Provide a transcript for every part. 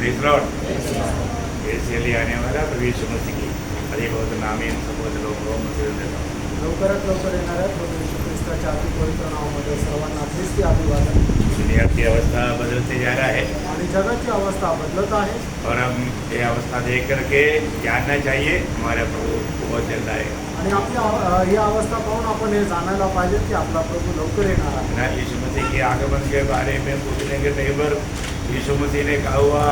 Praise Lord. इसलिए आने वाला प्रभु यीशु मसीह की अधिक बहुत नामी सबोध लोगों मसीह देता हूँ। लवकरात लवकर येणाऱ्या प्रभू येशू ख्रिस्ताच्या अति पवित्र नावामध्ये सर्वांना ख्रिस्ती अभिवादन। दुनिया की अवस्था बदलते जा रहा है आणि जगाची अवस्था बदलत आहे और हम ये अवस्था देख करके जानना चाहिए हमारा प्रभु बहुत जल्द आएगा। आणि आपली ही अवस्था पाहून आपण हे जाणायला पाहिजे की आपला प्रभु लवकर येणार आहे। ना यीशु मसीह के आगमन के बारे में पूछने के टाइम पर यीशु मसीह ने कहा हुआ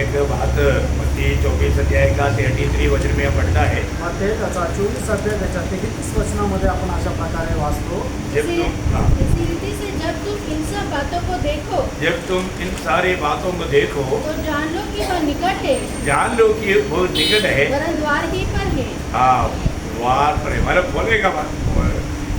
एक बात मत्ती 24 अध्याय का 33 वचन में पढ़ता है। मग ते त्याचा 24 अध्याय त्याच्या 33 वचनामध्ये आपण अशा प्रकारे वाचतो। जब इसी रीति से जब तुम इन सब बातों को देखो, जब तुम इन सारी बातों को देखो तो जान लो कि वह निकट है, जान लो कि वो निकट है। वरन द्वार ही पर है। हाँ, द्वार पर है, मतलब बोलेगा बात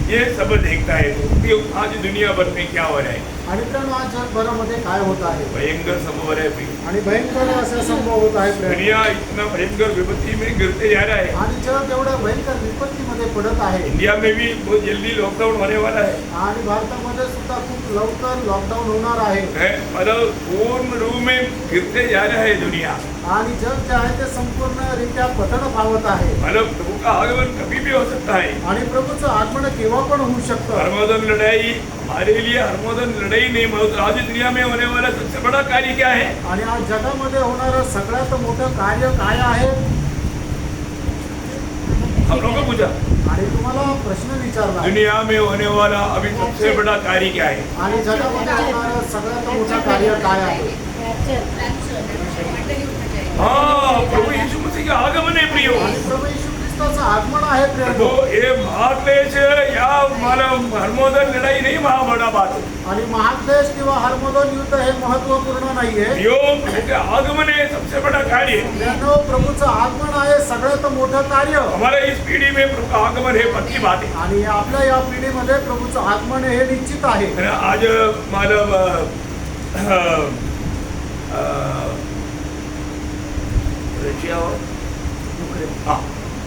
ये सब देखता है तो आज दुनिया भर में क्या हो रहा है। आणि त्यानं आज जगभरामध्ये काय होत आहे भयंकर संभव है। आणि भयंकर असे संभव होत आहे प्रिय। दुनिया इतना भयंकर विपत्ति में गिरते जा रहा है आणि जग एवढ्या भयंकर विपत्तीमध्ये पडत आहे। इंडिया में भी बहुत जल्दी लॉकडाउन होने वाला है। आणि भारतामध्ये सुद्धा खूप लवकर लॉकडाऊन होणार आहे। मतलब पूर्ण रूप में गिरते जा रहा है दुनिया। आणि जग जे आहे ते संपूर्णरित्या पतन पावत आहे। मतलब प्रभु का आगमन कभी भी हो सकता है आणि प्रभूचं आगमन केव्हा पण होऊ शकतं। हरमोदन लड़ाई हमारे लिए हरमोदन लड़ाई नहीं मौत। आज दुनिया में होने वाला सबसे बड़ा कार्य क्या है? आणि आज जगामध्ये होणारं सगळ्यात मोठं कार्य काय आहे? हम लोगों को पूछा आणि तुम्हाला प्रश्न विचारला दुनिया में होने वाला अभी सबसे बड़ा कार्य क्या है? आणि जगामध्ये होणारं सगळ्यात मोठं कार्य काय आहे? हाँ, प्रभु यीशु मसीह का आगमन है प्रियो। आणि प्रभू येशू ख्रिस्ताचं आगमन आहे प्रिय। तो ये महाक्लेश या मतलब हरमोदन लड़ाई नहीं वहाँ बड़ा बात है। आणि महाक्लेश किंवा हरमोदन युद्ध हे महत्त्वपूर्ण नाहीये। प्रियो, प्रभु का आगमन है सबसे बड़ा कार्य। त्यानं प्रभूचं आगमन आहे सगळ्यात मोठं कार्य। हमारे इस पीढ़ी में प्रभु का आगमन है पक्की बात है। आणि आपल्या या पिढीमध्ये प्रभूचं आगमन हे निश्चित आहे। आज मतलब रशिया और हाँ,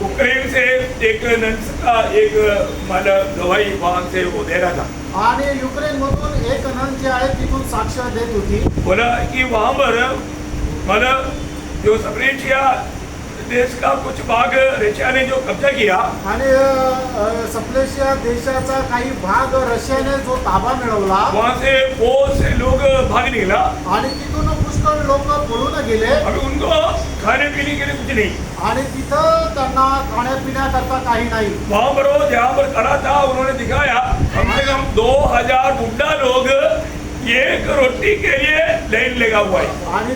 उक्रेन से एक नंस का एक मतलब गवाही वहां से वो दे रहा था आणि युक्रेन मधून एक नन जे आहे तिथून साक्ष देत होती। बोला कि वहां पर मतलब जो सप्रेशिया देश का कुछ भाग रशिया ने जो कब्जा किया आणि सप्लेशिया देशाचा काही भाग रशियाने जो ताबा मिळवला वहां से बहुत से लोग भाग निकला आणि तिथून पुष्कळ लोक पळून गेले। अभी उनको खाने पीने के लिए कुछ नहीं। आणि तिथं त्यांना खाण्यापिण्याकरता काही नाही। वहां पर वो जहाँ पर खड़ा था उन्होंने दिखाया कम से कम 2000 बुढ़ा लोग एक रोटी के लिए लाइन लगा हुआ है। आणि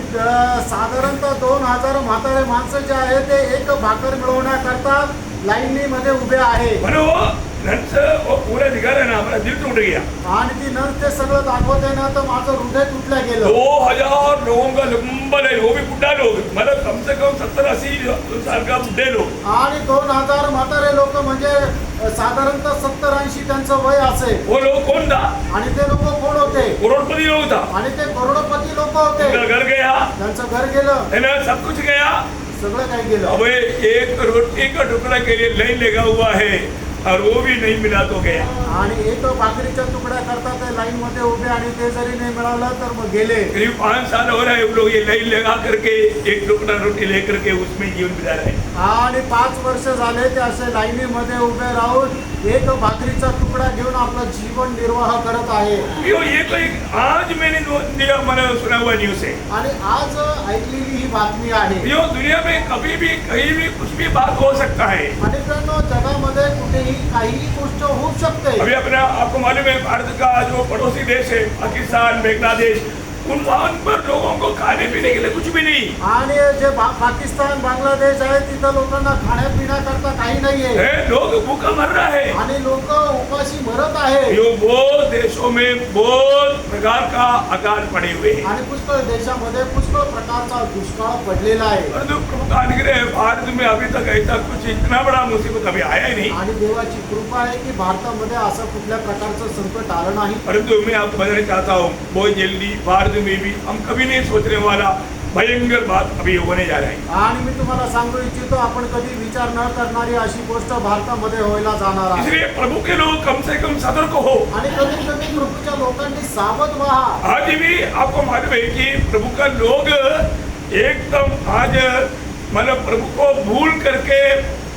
साधारणतः 2000 म्हातारे माणसं जे आहे ते एक भाकर मिळवण्याकरता लाईनी मध्ये उभे आहे। पर वो नंस वो पूरा दिखा रहा है ना, हमारा दिल टूट गया। आणि ती नंस ते सगळं दाखवते ना तर माझं हृदय तुटलं गेलं। 2000 लोगों का लंबा लाइन, वो भी बुढ़ा लोग मतलब कम से कम 70-80 साल का बुढ़े लोग। आणि 2000 म्हातारे लोक म्हणजे साधारणतः 70-80 त्यांचं वय असे। वो लोग कौन था? आणि ते लोक कोण होते? करोड़पति लोग था। आणि ते करोडपती लोक होते। उनका घर गया त्यांचं घर गेलं, है ना, सब कुछ गया। सगळं काही गेलं। अब एक रोटी का टुकड़ा के लिए लाइन लगा हुआ है और वो भी नहीं मिला तो गया। आणि एक भाकरीच्या तुकड्या करता ते लाईन मध्ये उभे आणि ते जरी नाही मिळालं तर मग गेले। करीब 5 साल हो रहा है वो लोग ये लाइन लगा करके एक टुकड़ा रोटी लेकर के उसमें जीवन बिता रहे हैं। आणि 5 वर्ष झाले ते असे लाईनी मध्ये उभे राहून एक भाकरीचा तुकडा घेऊन आपलं जीवन निर्वाह करत आहे। ये तो एक आज मैंने मैंने सुना हुआ न्यूज है। आणि आज ऐकलेली ही बातमी आहे। यो दुनिया में कभी भी कहीं भी कुछ भी बात हो सकता है। आणि मित्रांनो जगामध्ये कुठेही काहीही गोष्ट होऊ शकते। अभी अपना आपको मालूम है भारत का जो पड़ोसी देश है पाकिस्तान बांग्लादेश उन वहां पर लोगों को खाने पीने के लिए कुछ भी नहीं। आणि जे पाकिस्तान बांगलादेश आहे तिथं लोकांना खाण्यापिण्याकरता काही नाहीये। लोग भूखा मर रहा है आणि लोक उपाशी मरत आहे। यो बहुत देशों में बहुत प्रकार का अकाल पड़े हुए हैं आणि पुष्कळ देशामध्ये पुष्कळ प्रकारचा दुष्काळ पडलेला आहे। परंतु प्रभु का अनुग्रह भारत में अभी तक ऐसा कुछ इतना बड़ा मुसीबत कभी आया ही नहीं। आणि देवाची कृपा आहे की भारतामध्ये असं कुठल्या प्रकारचं संकट आलं नाही। परंतु मैं आपको बताना चाहता हूँ बहुत जल्दी भारत में भी हम कभी नहीं सोचने वाला भयंकर बात अभी होने जा रहा है। आणि मी तुम्हाला सांगू इच्छितो आपण कधी विचार न करणारी अशी गोष्ट भारतामध्ये व्हायला जाणार आहे। इसलिए प्रभु के लोग कम से कम सतर्क हो। आणि कमीत कमी प्रभूच्या लोकांनी सावध व्हा। आज भी आपको मालूम है कि प्रभु का लोग एकदम आज मतलब प्रभु को भूल करके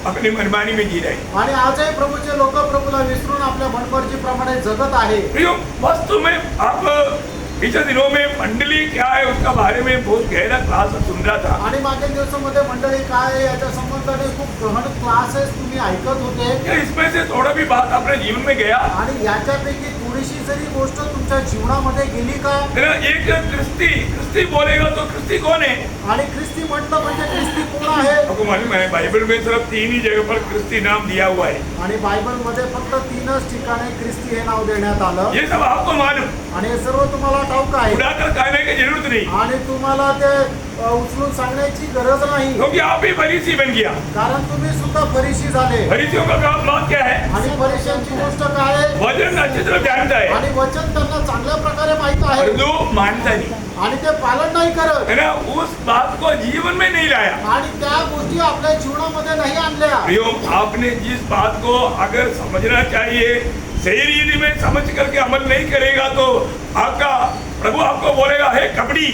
अपनी मनमानी में जी रहे हैं। आणि आजही प्रभूचे लोक प्रभूला विसरून आपल्या मनमर्जीप्रमाणे जगत आहे। प्रियो, वास्तव में आप पिछले दिनों में मंडली क्या है उसका बारे में बहुत गहरा क्लास सुन रहा था। आणि मागील दिवसामध्ये मंडळी काय आहे याच्या संबंधाने खूप गहन क्लासेस तुम्ही ऐकत होते। क्या इसमें से थोड़ा भी बात अपने जीवन में गया? आणि याच्यापैकी थोडीशी जरी गोष्ट तुमच्या जीवनामध्ये गेली का? एक क्रिस्ती बोलेगा तो क्रिस्ती कौन है? आणि ख्रिस्ती म्हटलं म्हणजे ख्रिस्ती कोण आहे? आपको मालूम है बाइबल में सिर्फ 3 ही जगह पर क्रिस्ती नाम दिया हुआ है। आणि बायबल मध्ये फक्त 3च ठिकाणी ख्रिस्ती हे नाव देण्यात आलं। ये सब आपको मालूम, आणि हे सर्व तुम्हाला ठाऊक आहे। उड़ाकर कहने की जरूरत नहीं, आणि तुम्हाला ते उचलून सांगण्याची गरज नाही, क्योंकि आप भी फरीसी बन गया। कारण तुम्ही सुद्धा फरीसी झाले। फरीसियों का काम बात क्या है? आणि फरीशांची गोष्ट काय आहे? वचन अच्छी तरह जानता है आणि वचन त्यांना चांगल्या प्रकारे माहित आहे, परंतु मानता नहीं आणि ते पालन नाही करत, है ना, उस बात को जीवन में नहीं लाया। आणि त्या गोष्टी आपल्या जीवनामध्ये नाही आणल्या। प्रियो, आपने जिस बात को अगर समझना चाहिए सही रीति में समझ करके अमल नहीं करेगा तो आपका प्रभु आपको बोलेगा हे कपड़ी,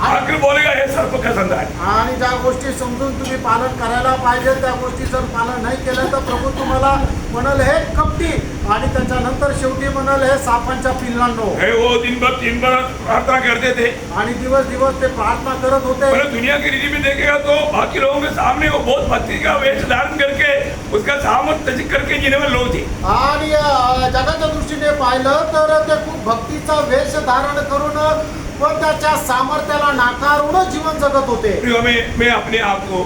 आखिर बोलेगा हे सर्प का संतान। आणि ज्या गोष्टी समजून तुम्ही पालन करायला पाहिजे त्या गोष्टी जर पालन नाही केलं तर प्रभू तुम्हाला म्हणाल हे कपटी, आणि त्याच्यानंतर शेवटी म्हणाल हे सापांच्या पिल्लांनो। है वो दिन भर 3 बार प्रार्थना करते थे, आणि दिवस दिवस ते प्रार्थना करत होते। पर दुनिया की रीति में देखेगा तो बाकी लोगों के सामने वो बहुत भक्ति का वेश धारण करके उसका सामर्थ त्याग करके जीने वाले लोग थे। आणि जगाच्या दृष्टीने पाहिलं तर ते खूप भक्तीचा वेश धारण करून पण त्याच्या सामर्थ्याला नाकारून जीवन जगत होते। प्रियो, मैं अपने आप को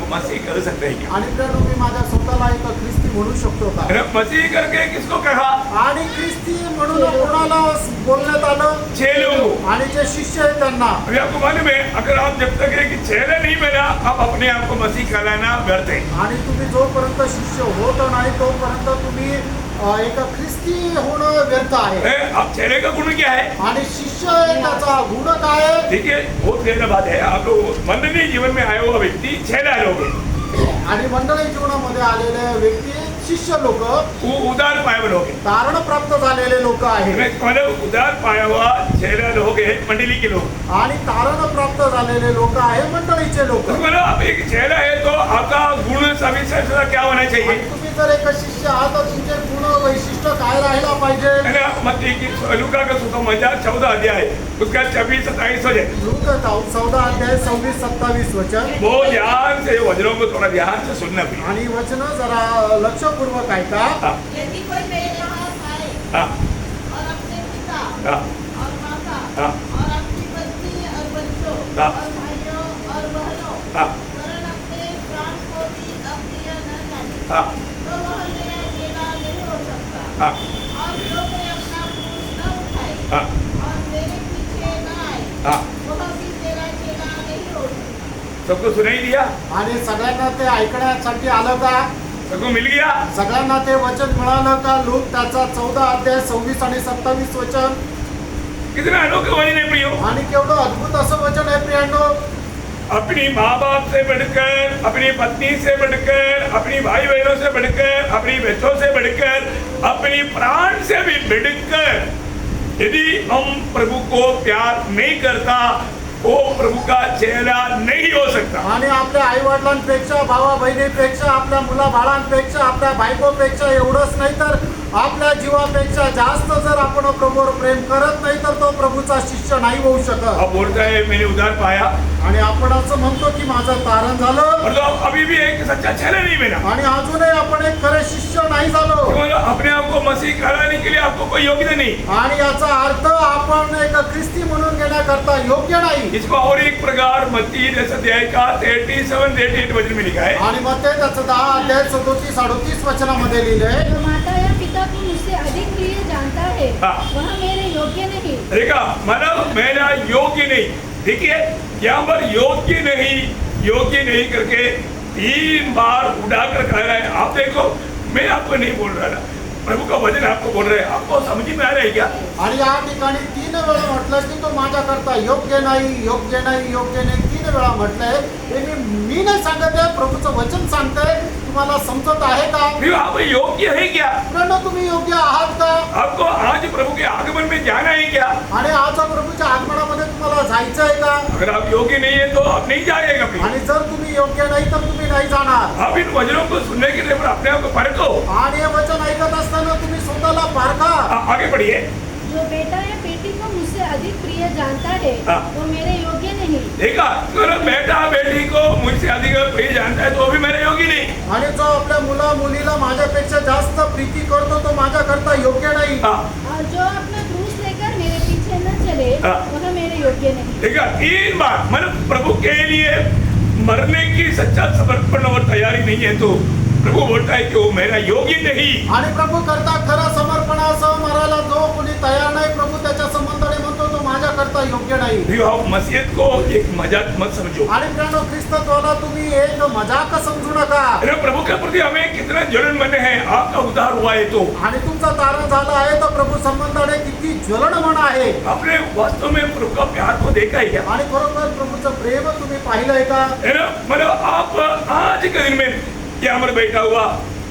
मसीह कर सकता है क्या? आणि तर मी माझ्या स्वतःला एक ख्रिस्ती म्हणू शकतो का? मसीह करके किसको कहा? आणि ख्रिस्ती म्हणून कोणाला बोलण्यात आलं? 6 लोगों। आणि जे शिष्य आहेत त्यांना। अभी आपको मालूम है अगर आप जब तक एक चेहरा नहीं बना आप अपने आप को मसीह कहलाना व्यर्थ है। आणि तुम्ही जोपर्यंत शिष्य होत नाही तोपर्यंत तुम्ही एक ख्रिस्ती होणं व्यर्थ आहे। आप चेहरे का गुण क्या है? आणि शिष्य आहे त्याचा गुण काय आहे? देखिए बहुत गहरा बात है। आप लोग मंडली जीवन में आया हुआ व्यक्ति 6 लोग है, आणि मंडळी जीवनामध्ये आलेले व्यक्ती शिष्य लोक वो उदार पाया हुए लोग हैं। तारण प्राप्त झालेले लोक आहेत। मतलब उदार पाया हुआ 6 लोग है मंडली के लोग, आणि तारण प्राप्त झालेले लोक आहे मंडळीचे लोक। मतलब आप एक चेहरा है तो आपका गुण सविशेष क्या होना चाहिए? तुम्ही जर एक शिष्य आहात तर तुमचे गुण वैशिष्ट्य काय राहायला पाहिजे? है ना, मत्ती की लूका का सुसमाचार 14 अध्याय उसका 26-27 वचन। लूका 14 अध्याय 26-27 वचन। वो ध्यान से वचनों को थोड़ा ध्यान से सुनना भी। आणि वचन जरा लक्षपूर्वक ऐका। यदि कोई मेरे पास आए हाँ और अपने पिता हाँ और माता हाँ। और अपनी पत्नी और बच्चों हाँ। और भाइयों और बहनों हाँ वरन अपने प्राण को भी अप्रिय न जाने, हाँ तो वह मेरा चेला नहीं हो सकता। हाँ और जो कोई अपना क्रूस न उठाए हाँ और मेरे पीछे न आए हाँ। वह भी मेरा चेला नहीं हो सकता। सबको सुनाई दिया? आणि सगळ्यांना ते ऐकण्यासाठी आलं का? सबको मिल गया? सगळ्यांना ते वचन मिळालं का? लूक त्याचा 14 अध्याय 26 आणि 27 वचन। कितना अनोखा वचन है प्रियो। आणि केवढं अद्भुत असं वचन आहे प्रियांनो। अपनी माँ बाप से बढ़कर, अपनी पत्नी से बढ़कर, अपनी भाई बहनों से बढ़कर, अपनी बच्चों से बढ़कर, अपनी प्राण से भी बढ़कर यदि हम प्रभु को प्यार नहीं करता वो प्रभु का चेहरा नहीं हो सकता। आणि आपल्या आई वडिलांपेक्षा, भावा बहिणीपेक्षा, आपल्या मुला बाळांपेक्षा, आपल्या बायकोपेक्षा एवढंच नाही तर आपल्या जीवापेक्षा जास्त जर आपण प्रभूवर प्रेम करत नाही तर तो प्रभूचा शिष्य नाही होऊ शकत। अब बोलता है मैंने उधार पाया आणि आपण असं म्हणतो की माझं तारण झालं, मतलब अभी भी एक सच्चा चेहरा नहीं बना, आणि अजूनही आपण एक खरे शिष्य नाही झालो। मतलब अपने आप को मसीह कहलाने के लिए आपको कोई योग्यता नहीं। आणि याचा अर्थ आपण एक ख्रिस्ती म्हणून घेण्याकरता योग्य नाही। इसको और एक प्रकार मत्ती 10 अध्याय का 37-38 वचन में लिखा है। आणि मग ते त्याचं 10 अध्याय 37-38 वचनामध्ये लिहिलंय। जो माता या पिता को मुझसे अधिक प्रिय जानता है हाँ। वह मेरे योग्य नहीं। देखा, मतलब मेरा योग्य नहीं। देखिए यहाँ पर योग्य नहीं करके 3 बार उड़ाकर कह रहा है। आप देखो, मैं आपको नहीं बोल रहा ना, प्रभु का वचन आपको बोल रहे हैं। आपको समझ में आ रहा है क्या? आणि या ठिकाणी 3 वेळा म्हटलं की तो माझ्याकरता योग्य नाही, योग्य नाही, योग्य नाही 3 वेळा म्हटलंय। हे मी नाही सांगत आहे, प्रभूचं वचन सांगतंय। तुम्हाला समजत आहे का? फिर आप योग्य है क्या? कारण तुम्ही योग्य आहात का? आपको आज प्रभु के आगमन में जाना है क्या? आणि आज प्रभूच्या आगमनामध्ये तुम्हाला जायचं आहे का? अगर आप योग्य नहीं है तो आप नहीं जाएगा कहीं। आणि जर तुम्ही योग्य नाही तर तुम्ही नाही जाणार. आप इन वचनों को सुनने के लिए अपने आप को परखो। आणि हे वचन ऐकत असताना तुम्ही स्वतःला पारखा. आगे बढ़िए। जो बेटा या बेटी को मुझसे अधिक प्रिय जानता है हाँ। वो मेरे योग्य नहीं. देखा, अगर बेटा बेटी को मुझसे अधिक प्रिय जानता है तो वो भी मेरे योग्य नहीं। आणि जो आपल्या मुला मुलीला माझ्यापेक्षा जास्त प्रीती करतो तो माझ्याकरता योग्य नाही. और जो अपना क्रूस लेकर मेरे पीछे न चले हाँ। वह मेरे योग्य नहीं. देखा, 3 बार मतलब प्रभु के लिए मरने की सच्चा समर्पण और तैयारी नहीं है तो प्रभु बोलता है कि वो मेरा योग्य नहीं। आणि प्रभू करता खरं समर्पणासह मरायला जो कोणी तयार नाही प्रभू त्याच्या संबंधाने म्हणतो तो माझ्याकरता योग्य नाही. देखो, आप मसीहत को एक मजाक मत समझो। आणि प्रियानो ख्रिस्तत्वाला तुम्ही एक मजाक समजू नका. अरे प्रभु के प्रति हमें कितना जलन बने हैं, आपका उद्धार हुआ है तो आणि तुमचा तारण झाला आहे तर प्रभु संबंधाने किती ज्वलन मन आहे. आपने वास्तव में प्रभु का प्यार को देखा है क्या? आणि खरोखर प्रभूचं प्रेम तुम्ही पाहिलंय का? है ना, मतलब आप आज के दिन में क्या हमारे बैठा हुआ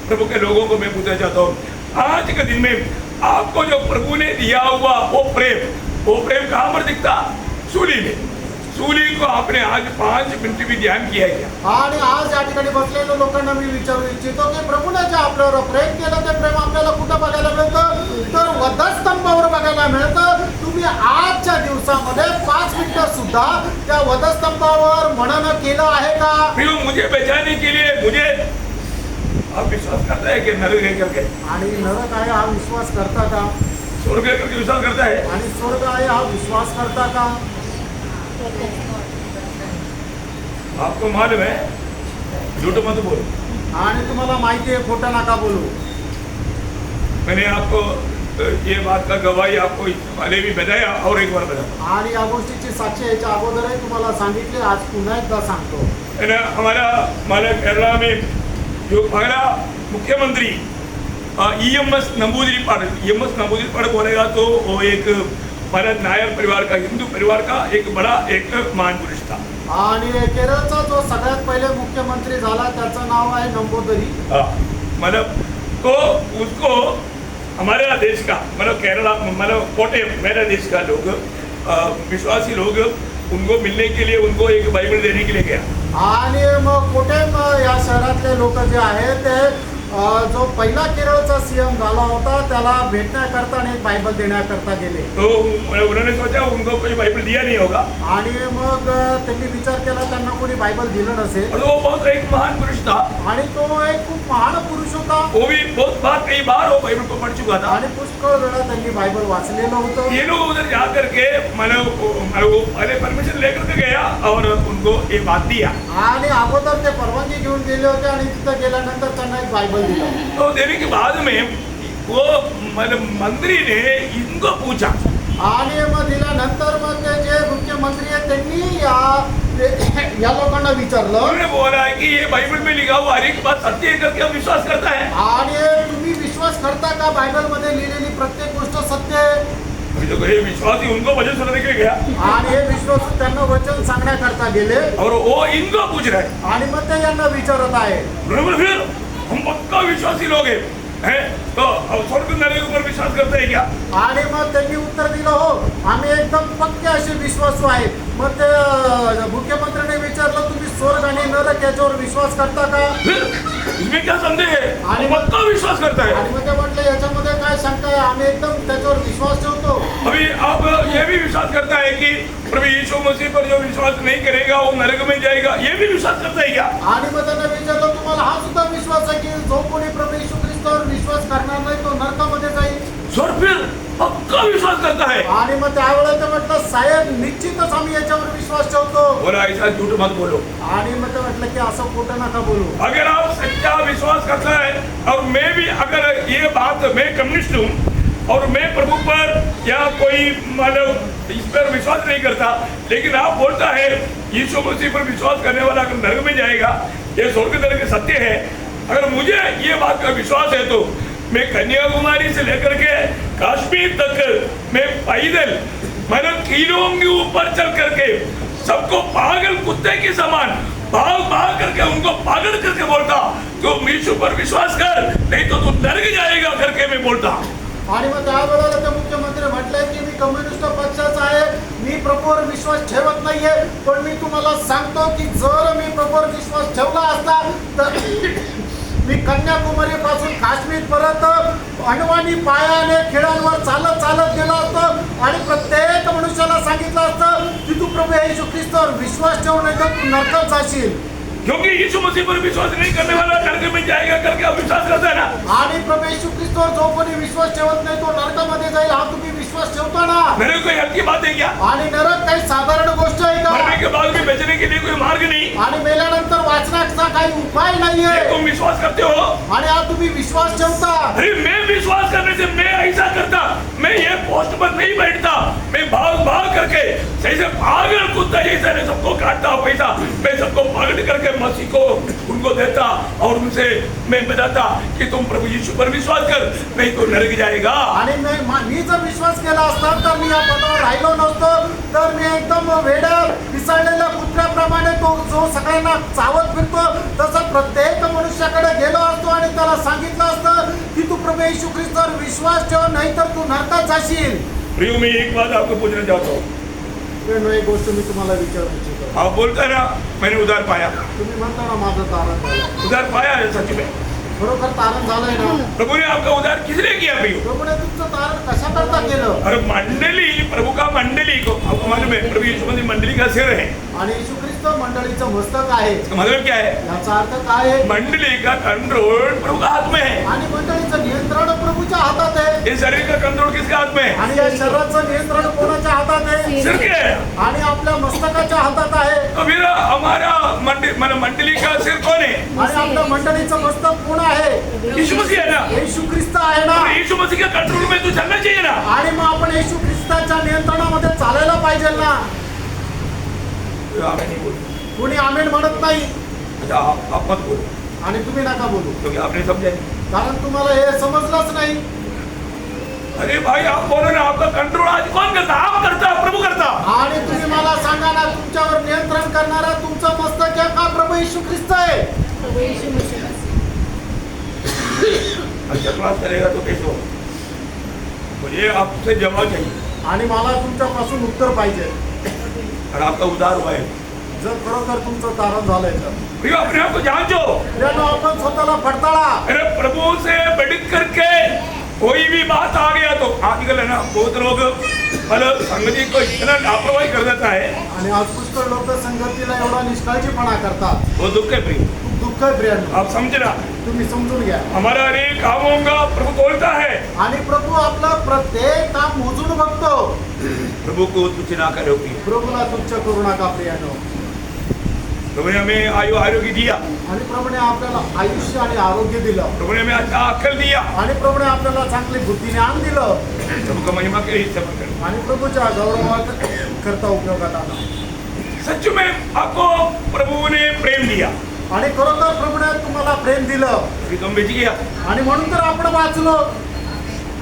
प्रभु के लोगों को मैं पूछना चाहता हूँ, आज के दिन में आपको जो प्रभु ने दिया हुआ वो प्रेम कहाँ पर दिखता? सूली में। सूली को आपने आज 5 मिनट भी ध्यान किया है क्या? आणि आज या ठिकाणी बसलेल्या लोकांना मी विचारू इच्छितो की प्रभूने जे आपल्यावर प्रेम केलं ते प्रेम आपल्याला कुठं बघायला मिळतं? तर वधस्तंभावर बघायला मिळतं. तुम्ही आजच्या दिवसामध्ये 5 मिनिटं सुद्धा त्या वधस्तंभावर मनन केलं आहे का? प्रियो, मुझे बचाने के लिए मुझे आप विश्वास करता है कि नरक है करके? आणि नरक आहे हा विश्वास करता का? स्वर्ग है करके विश्वास करता है? आणि स्वर्ग आहे हा विश्वास करता का? आपको मालूम है, झूठ मत बोलो। आणि तुम्हाला माहिती आहे खोटं नका बोलू. मैंने आपको ये बात का गवाही आपको पहले भी बताया और एक बार बताया आणि या गोष्टीची साक्षी याच्या अगोदरही तुम्हाला सांगितले, आज पुन्हा एकदा सांगतो. है ना। हमारा केरला में जो हमारा मुख्यमंत्री EMS नंबूदिरीपाड़ बोलेगा तो वो एक हमारा नायर परिवार का, हिंदू परिवार का एक बड़ा एक महान पुरुष था। आणि केरळचा जो सगळ्यात पहिले मुख्यमंत्री झाला त्याचं नाव आहे नंबूदिरी. मतलब तो उसको हमारे देश का मतलब केरला मतलब कोटयम मेरा देश का लोग विश्वासी लोग उनको मिलने के लिए उनको एक बाइबल देने के लिए गया. आणि मग कोटेम या शहरातले लोक जे आहेत ते जो पहिला केरळचा सीएम झाला होता त्याला भेटण्याकरता आणि एक बायबल देण्याकरता गेले. तो उन्होंने सोचा उनको कोई बाइबल दिया नहीं होगा. आणि मग त्यांनी विचार केला त्यांना कोणी बायबल दिलं नसेल. और वो बहुत एक महान पुरुष था. आणि तो एक खूप महान पुरुष होता. वो भी बहुत बार कई बार वो बाइबल को पढ़ चुका था. आणि पुष्कळ वेळा त्यांनी बायबल वाचलेलं होतं. ये लोग उधर जा करके वो पहले परमिशन लेकर के गया और उनको ये बात दिया. आणि अगोदर ते परवानगी घेऊन गेले होते आणि तिथं गेल्यानंतर त्यांना एक बायबल दिलं. तो देने के बाद में वो मंत्री ने इनको पूछा. आणि मग दिल्यानंतर मग ते जे मुख्यमंत्री आहेत त्यांनी या लोकांना विचारलं. उन्होंने बोला है कि ये बाइबल में लिखा हुआ हर एक बात सत्य है करके हम विश्वास करता है. आणि तुम्ही विश्वास करता का बायबल मध्ये लिहिलेली प्रत्येक गोष्ट सत्य आहे? अभी तो ये विश्वास ही उनको वचन सुनाने के लिए गया आणि हे विश्वास त्यांना वचन सांगण्याकरता गेले. और वो इनको पूछ रहा है. आणि मग ते यांना विचारत आहे. उन्होंने बोला फिर हम पक्का विश्वासी लोग हैं तो स्वर्ग नरक के ऊपर विश्वास करते हैं क्या? आणि मग त्यांनी उत्तर दिलं हो आम्ही एकदम पक्के असे विश्वासू आहेत. मग ते मुख्यमंत्र्यांनी विचारलं तुम्ही स्वर्ग आणि नरक याच्यावर विश्वास करता का? फिर इसमें क्या संदेह है? हम पक्का विश्वास करता है. आणि मग ते म्हटलं याच्यामध्ये काय शंका आहे? आम्ही एकदम त्याच्यावर विश्वास ठेवतो. अभी आप ये भी विश्वास करता है कि प्रभु यीशु मसीह पर जो विश्वास नहीं करेगा वो नरक में जाएगा, ये भी विश्वास करता है क्या? आणि मग त्यांना विचारलं तुम्हाला हा सुद्धा विश्वास आहे की जो कोणी प्रभू येशू ख्रिस्तावर विश्वास करणार नाही तो नरकामध्ये जाईल? सर फिर पक्का विश्वास करता है. आणि मग त्यावेळेला ते म्हटलं साहेब निश्चितच आम्ही याच्यावर विश्वास ठेवतो. बोला ऐसा झूठ मत बोलो. आणि मग ते म्हटलं की असं खोटं नका बोलू. अगर आप सच्चा विश्वास करता है और मैं भी अगर ये बात मैं कम्युनिस्ट हूँ और मैं प्रभु पर या कोई मतलब इस पर विश्वास नहीं करता लेकिन आप बोलता है यीशु मसीह पर विश्वास करने वाला अगर नरक में जाएगा ये स्वर्ग नरक सत्य है. अगर मुझे ये बात का विश्वास है तो मैं कन्याकुमारी से लेकर के कश्मीर तक मैं पैदल मतलब किलों के ऊपर चल करके सबको पागल कुत्ते के समान भाग करके उनको पागल करके बोलता तो यीशु पर विश्वास कर नहीं तो तू नरक जाएगा करके मैं बोलता. आणि मग त्यावेळेला ते मुख्यमंत्री म्हटले की मी कम्युनिस्ट पक्षाचा आहे, मी प्रभूवर विश्वास विश्वास ठेवत नाहीये, पण मी तुम्हाला सांगतो की जर मी प्रभूवर विश्वास ठेवला असता तर मी कन्याकुमारी पासून काश्मीर पर्यंत अनवाणी पायाने खेळांवर चालत चालत गेलो असतो आणि प्रत्येक मनुष्याला सांगितलं असतं की तू प्रभू येशू ख्रिस्तावर विश्वास ठेवू नाही तर तू नरकात जाशील. क्योंकि यीशु मसीह पर विश्वास नहीं करने वाला नरक में जाएगा करके अविश्वास करता है ना. आणि प्रभू येशू ख्रिस्तावर जो कोणी विश्वास ठेवत नाही तो नरकामध्ये जाईल. हा तुम्ही विश्वास ठेवता ना. नरक कोई हल्की बात है क्या? आणि नरक काही साधारण गोष्ट आहे मरने का? के बाद भी बचने के लिए कोई मार्ग नहीं. आणि मेल्यानंतर वाचण्याचा काही उपाय नाहीये. तुम विश्वास करते हो? आणि हा तुम्ही विश्वास ठेवता. अरे मैं विश्वास करने से मैं ऐसा करता, मैं ये पोस्ट पर नहीं बैठता, मैं भाग भाग करके जैसे पागल कुत्ता जैसे ने सबको काटता पैसा, मैं सबको पकड़ करके मसीह को उनको देता और उनसे मैं बताता कि तुम प्रभु यीशु पर विश्वास कर, नहीं तो नरक जाएगा. आणि मी जर विश्वास केला असता तर मी या पदावर राहिलो नसतो. तर मी एकदम वेड्या पिसाळलेल्या कुत्र्याप्रमाणे तो जो सगळ्यांना चावत फिरतो तसं प्रत्येक मनुष्याकडे गेलो असतो आणि त्याला सांगितलं असतं की तू प्रभू येशू ख्रिस्तावर विश्वास ठेव नाही तर तू नरकात जाशील. प्रियो मैं एक बात आपको पूछना चाहता हूँ. एक गोष्ट मी तुम्हाला विचारू इच्छितो. आप बोलता है ना मैंने उधार पाया, तुम्ही म्हणता ना माझं तारण झालं. उधार पाया है सच में. खरोखर तारण झालंय ना. प्रभु ने आपका उधार किस लिए किया प्रियो? प्रभूने तुमचं तारण कशा करता केलं. और मंडली प्रभु का मंडली को आपको मालूम है प्रभु यीशु मसीह मंडली का सिर है. आणि येशू ख्रिस्त मंडळीचं मस्तक आहे. इसका मतलब क्या है? याचा अर्थ काय आहे. मंडली का कंट्रोल प्रभु का हाथ में है. आणि मंडळीचं नियंत्रण प्रभूच्या हातात आहे. इस शरीर का कंट्रोल किसके हाथ में है? आणि या शरीराचं नियंत्रण कोणाच्या हातात आहे. सिर के. आणि आपल्या मस्तकाच्या हातात आहे. तो फिर हमारा मंडली का सिर कौन है? आणि आपल्या मंडळीचं मस्तक कोण आहे. यीशु मसीह है ना. येशू ख्रिस्त आहे ना. और यीशु मसीह के कंट्रोल में तू चलना चाहिए ना. आणि मग आपण येशू ख्रिस्ताच्या नियंत्रणामध्ये चालायला पाहिजे ना. आमीन नहीं बोलो. कोणी आमेन म्हणत नाही. अच्छा आप मत बोलो आणि तुम्ही नका बोलू क्योंकि आपने समझा नहीं. कारण तुम्हाला हे समजलंच नाही. अरे भाई आप बोलो ना, आपका कंट्रोल आज कौन करता? आप करता, प्रभु करता. आणि तुम्ही मला सांगा ना तुमच्यावर नियंत्रण करणारा तुमचं मस्तक आहे का प्रभू येशू ख्रिस्त आहे. प्रभू यीशु मसीह. अच्छा क्लास करेगा तो कैसे हो? मुझे आपसे जवाब चाहिए. आणि मला तुमच्यापासून उत्तर पाहिजे. और आपका उधार हुआ है. जर खरोखर तुमचं तारण झालंय तर प्रियो अपने आप को जांचो. त्यानं आपण स्वतःला पडताळा. अरे प्रभु से बढ़ करके कोई भी बात आ गया तो आजकल है ना बहुत लोग मतलब संगति को इतना लापरवाही कर देता है. आणि आज पुष्कळ लोक संगतीला एवढा निष्काळजीपणा करतात. वो दुख है प्रियो. खूप दुःख आहे प्रियांनो. आप समझना. तुम्ही समजून घ्या. हमारा अनेक कामों का प्रभु बोलता है. आणि प्रभू आपलं प्रत्येक काम मोजून बघतो. प्रभु को तुच्छ ना करो प्रियो. प्रभूला तुच्छ करू नका प्रियांनो. प्रभु ने हमें आयु आरोग्य दिया. आणि प्रभूने आपल्याला आयुष्य आणि आरोग्य दिलं. प्रभु ने हमें अच्छा अक्कल दिया. आणि प्रभूने आपल्याला चांगली बुद्धी ज्ञान दिलं. प्रभु का महिमा के लिए इस्तेमाल करो. आणि प्रभूच्या गौरवात करता उपयोगात आला. सच में आपको प्रभु ने प्रेम दिया. आणि खरोखर प्रभूने तुम्हाला प्रेम दिलं. अभी तुम बेच गया. आणि म्हणून तर आपण वाचलो.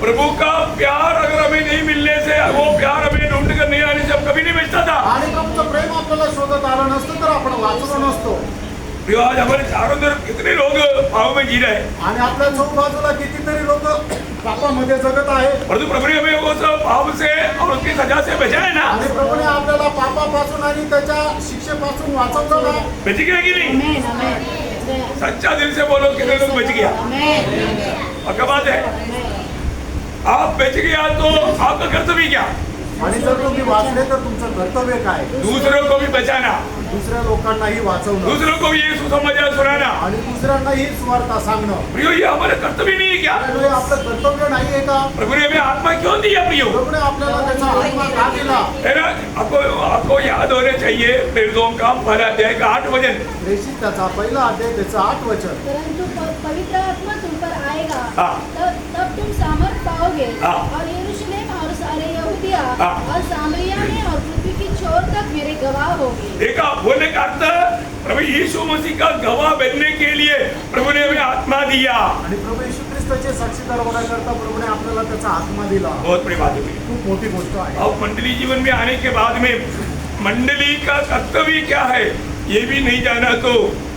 प्रभु का प्यार अगर हमें नहीं मिलने से, वो प्यार हमें ढूंढ कर नहीं आने से हम कभी नहीं बेचता था. आणि प्रभूचं प्रेम आपल्याला शोधत आलं नसतं तर आपण वाचलो नसतो. प्रियो आज हमारे चारों तरफ कितने लोग पाव में जी रहे हैं. आणि आपल्या चौबाजूला कितीतरी लोक पापामध्ये जगत आहे. परंतु प्रभु ने हमें वो सब पाप से और उसकी सजा से बचाया ना. आणि प्रभूने आपल्याला पापापासून आणि त्याच्या शिक्षेपासून वाचवलं ना. बच गया कि नहीं? आमेन. आमेन. सच्चा दिल से बोलो कितने लोग बच गया. आमेन. पक्का बात है. आप बच गया तो आपका कर्तव्य क्या? आणि जर तुम्ही वाचले तर तुमचं कर्तव्य काय. दूसरों को भी बचाना, दुसऱ्या लोकांनाही वाचवणं दूसरों को भी ये सुसमाचार सुनाना. आणि दुसऱ्यांनाही सुवार्ता सांगणं. प्रियो ये हमारा कर्तव्य नहीं है क्या? हे आपलं कर्तव्य नाहीये का. प्रभु ने हमें आत्मा क्यों दिया प्रियो? प्रभूने आपल्याला त्याचा आत्मा का दिला. है ना. आपको याद होने चाहिए प्रेरितों का पहला अध्याय का 8 वचन. प्रेषित त्याचा पहिला अध्याय त्याचं 8 वचन. परंतु पवित्र आत्मा तुम पर आएगा. हाँ. तब तुम सामर्थ पाओगे. हाँ. और यरूशलेम और सारे यहूदिया हाँ. और सामरिया में और पृथ्वी की छोर तक मेरे गवाह होगे. देखा बोलने का अर्थ प्रभु यीशु मसीह का गवाह बनने के लिए प्रभु ने हमें आत्मा दिया. आणि प्रभू येशू ख्रिस्ताचे साक्षीदार होण्याकरता प्रभूने आपल्याला त्याचा आत्मा दिला. बहुत बड़ी बात है. खूप मोठी गोष्ट आहे. अब मंडली जीवन में आने के बाद में मंडली का कर्तव्य क्या है ये भी नहीं जाना तो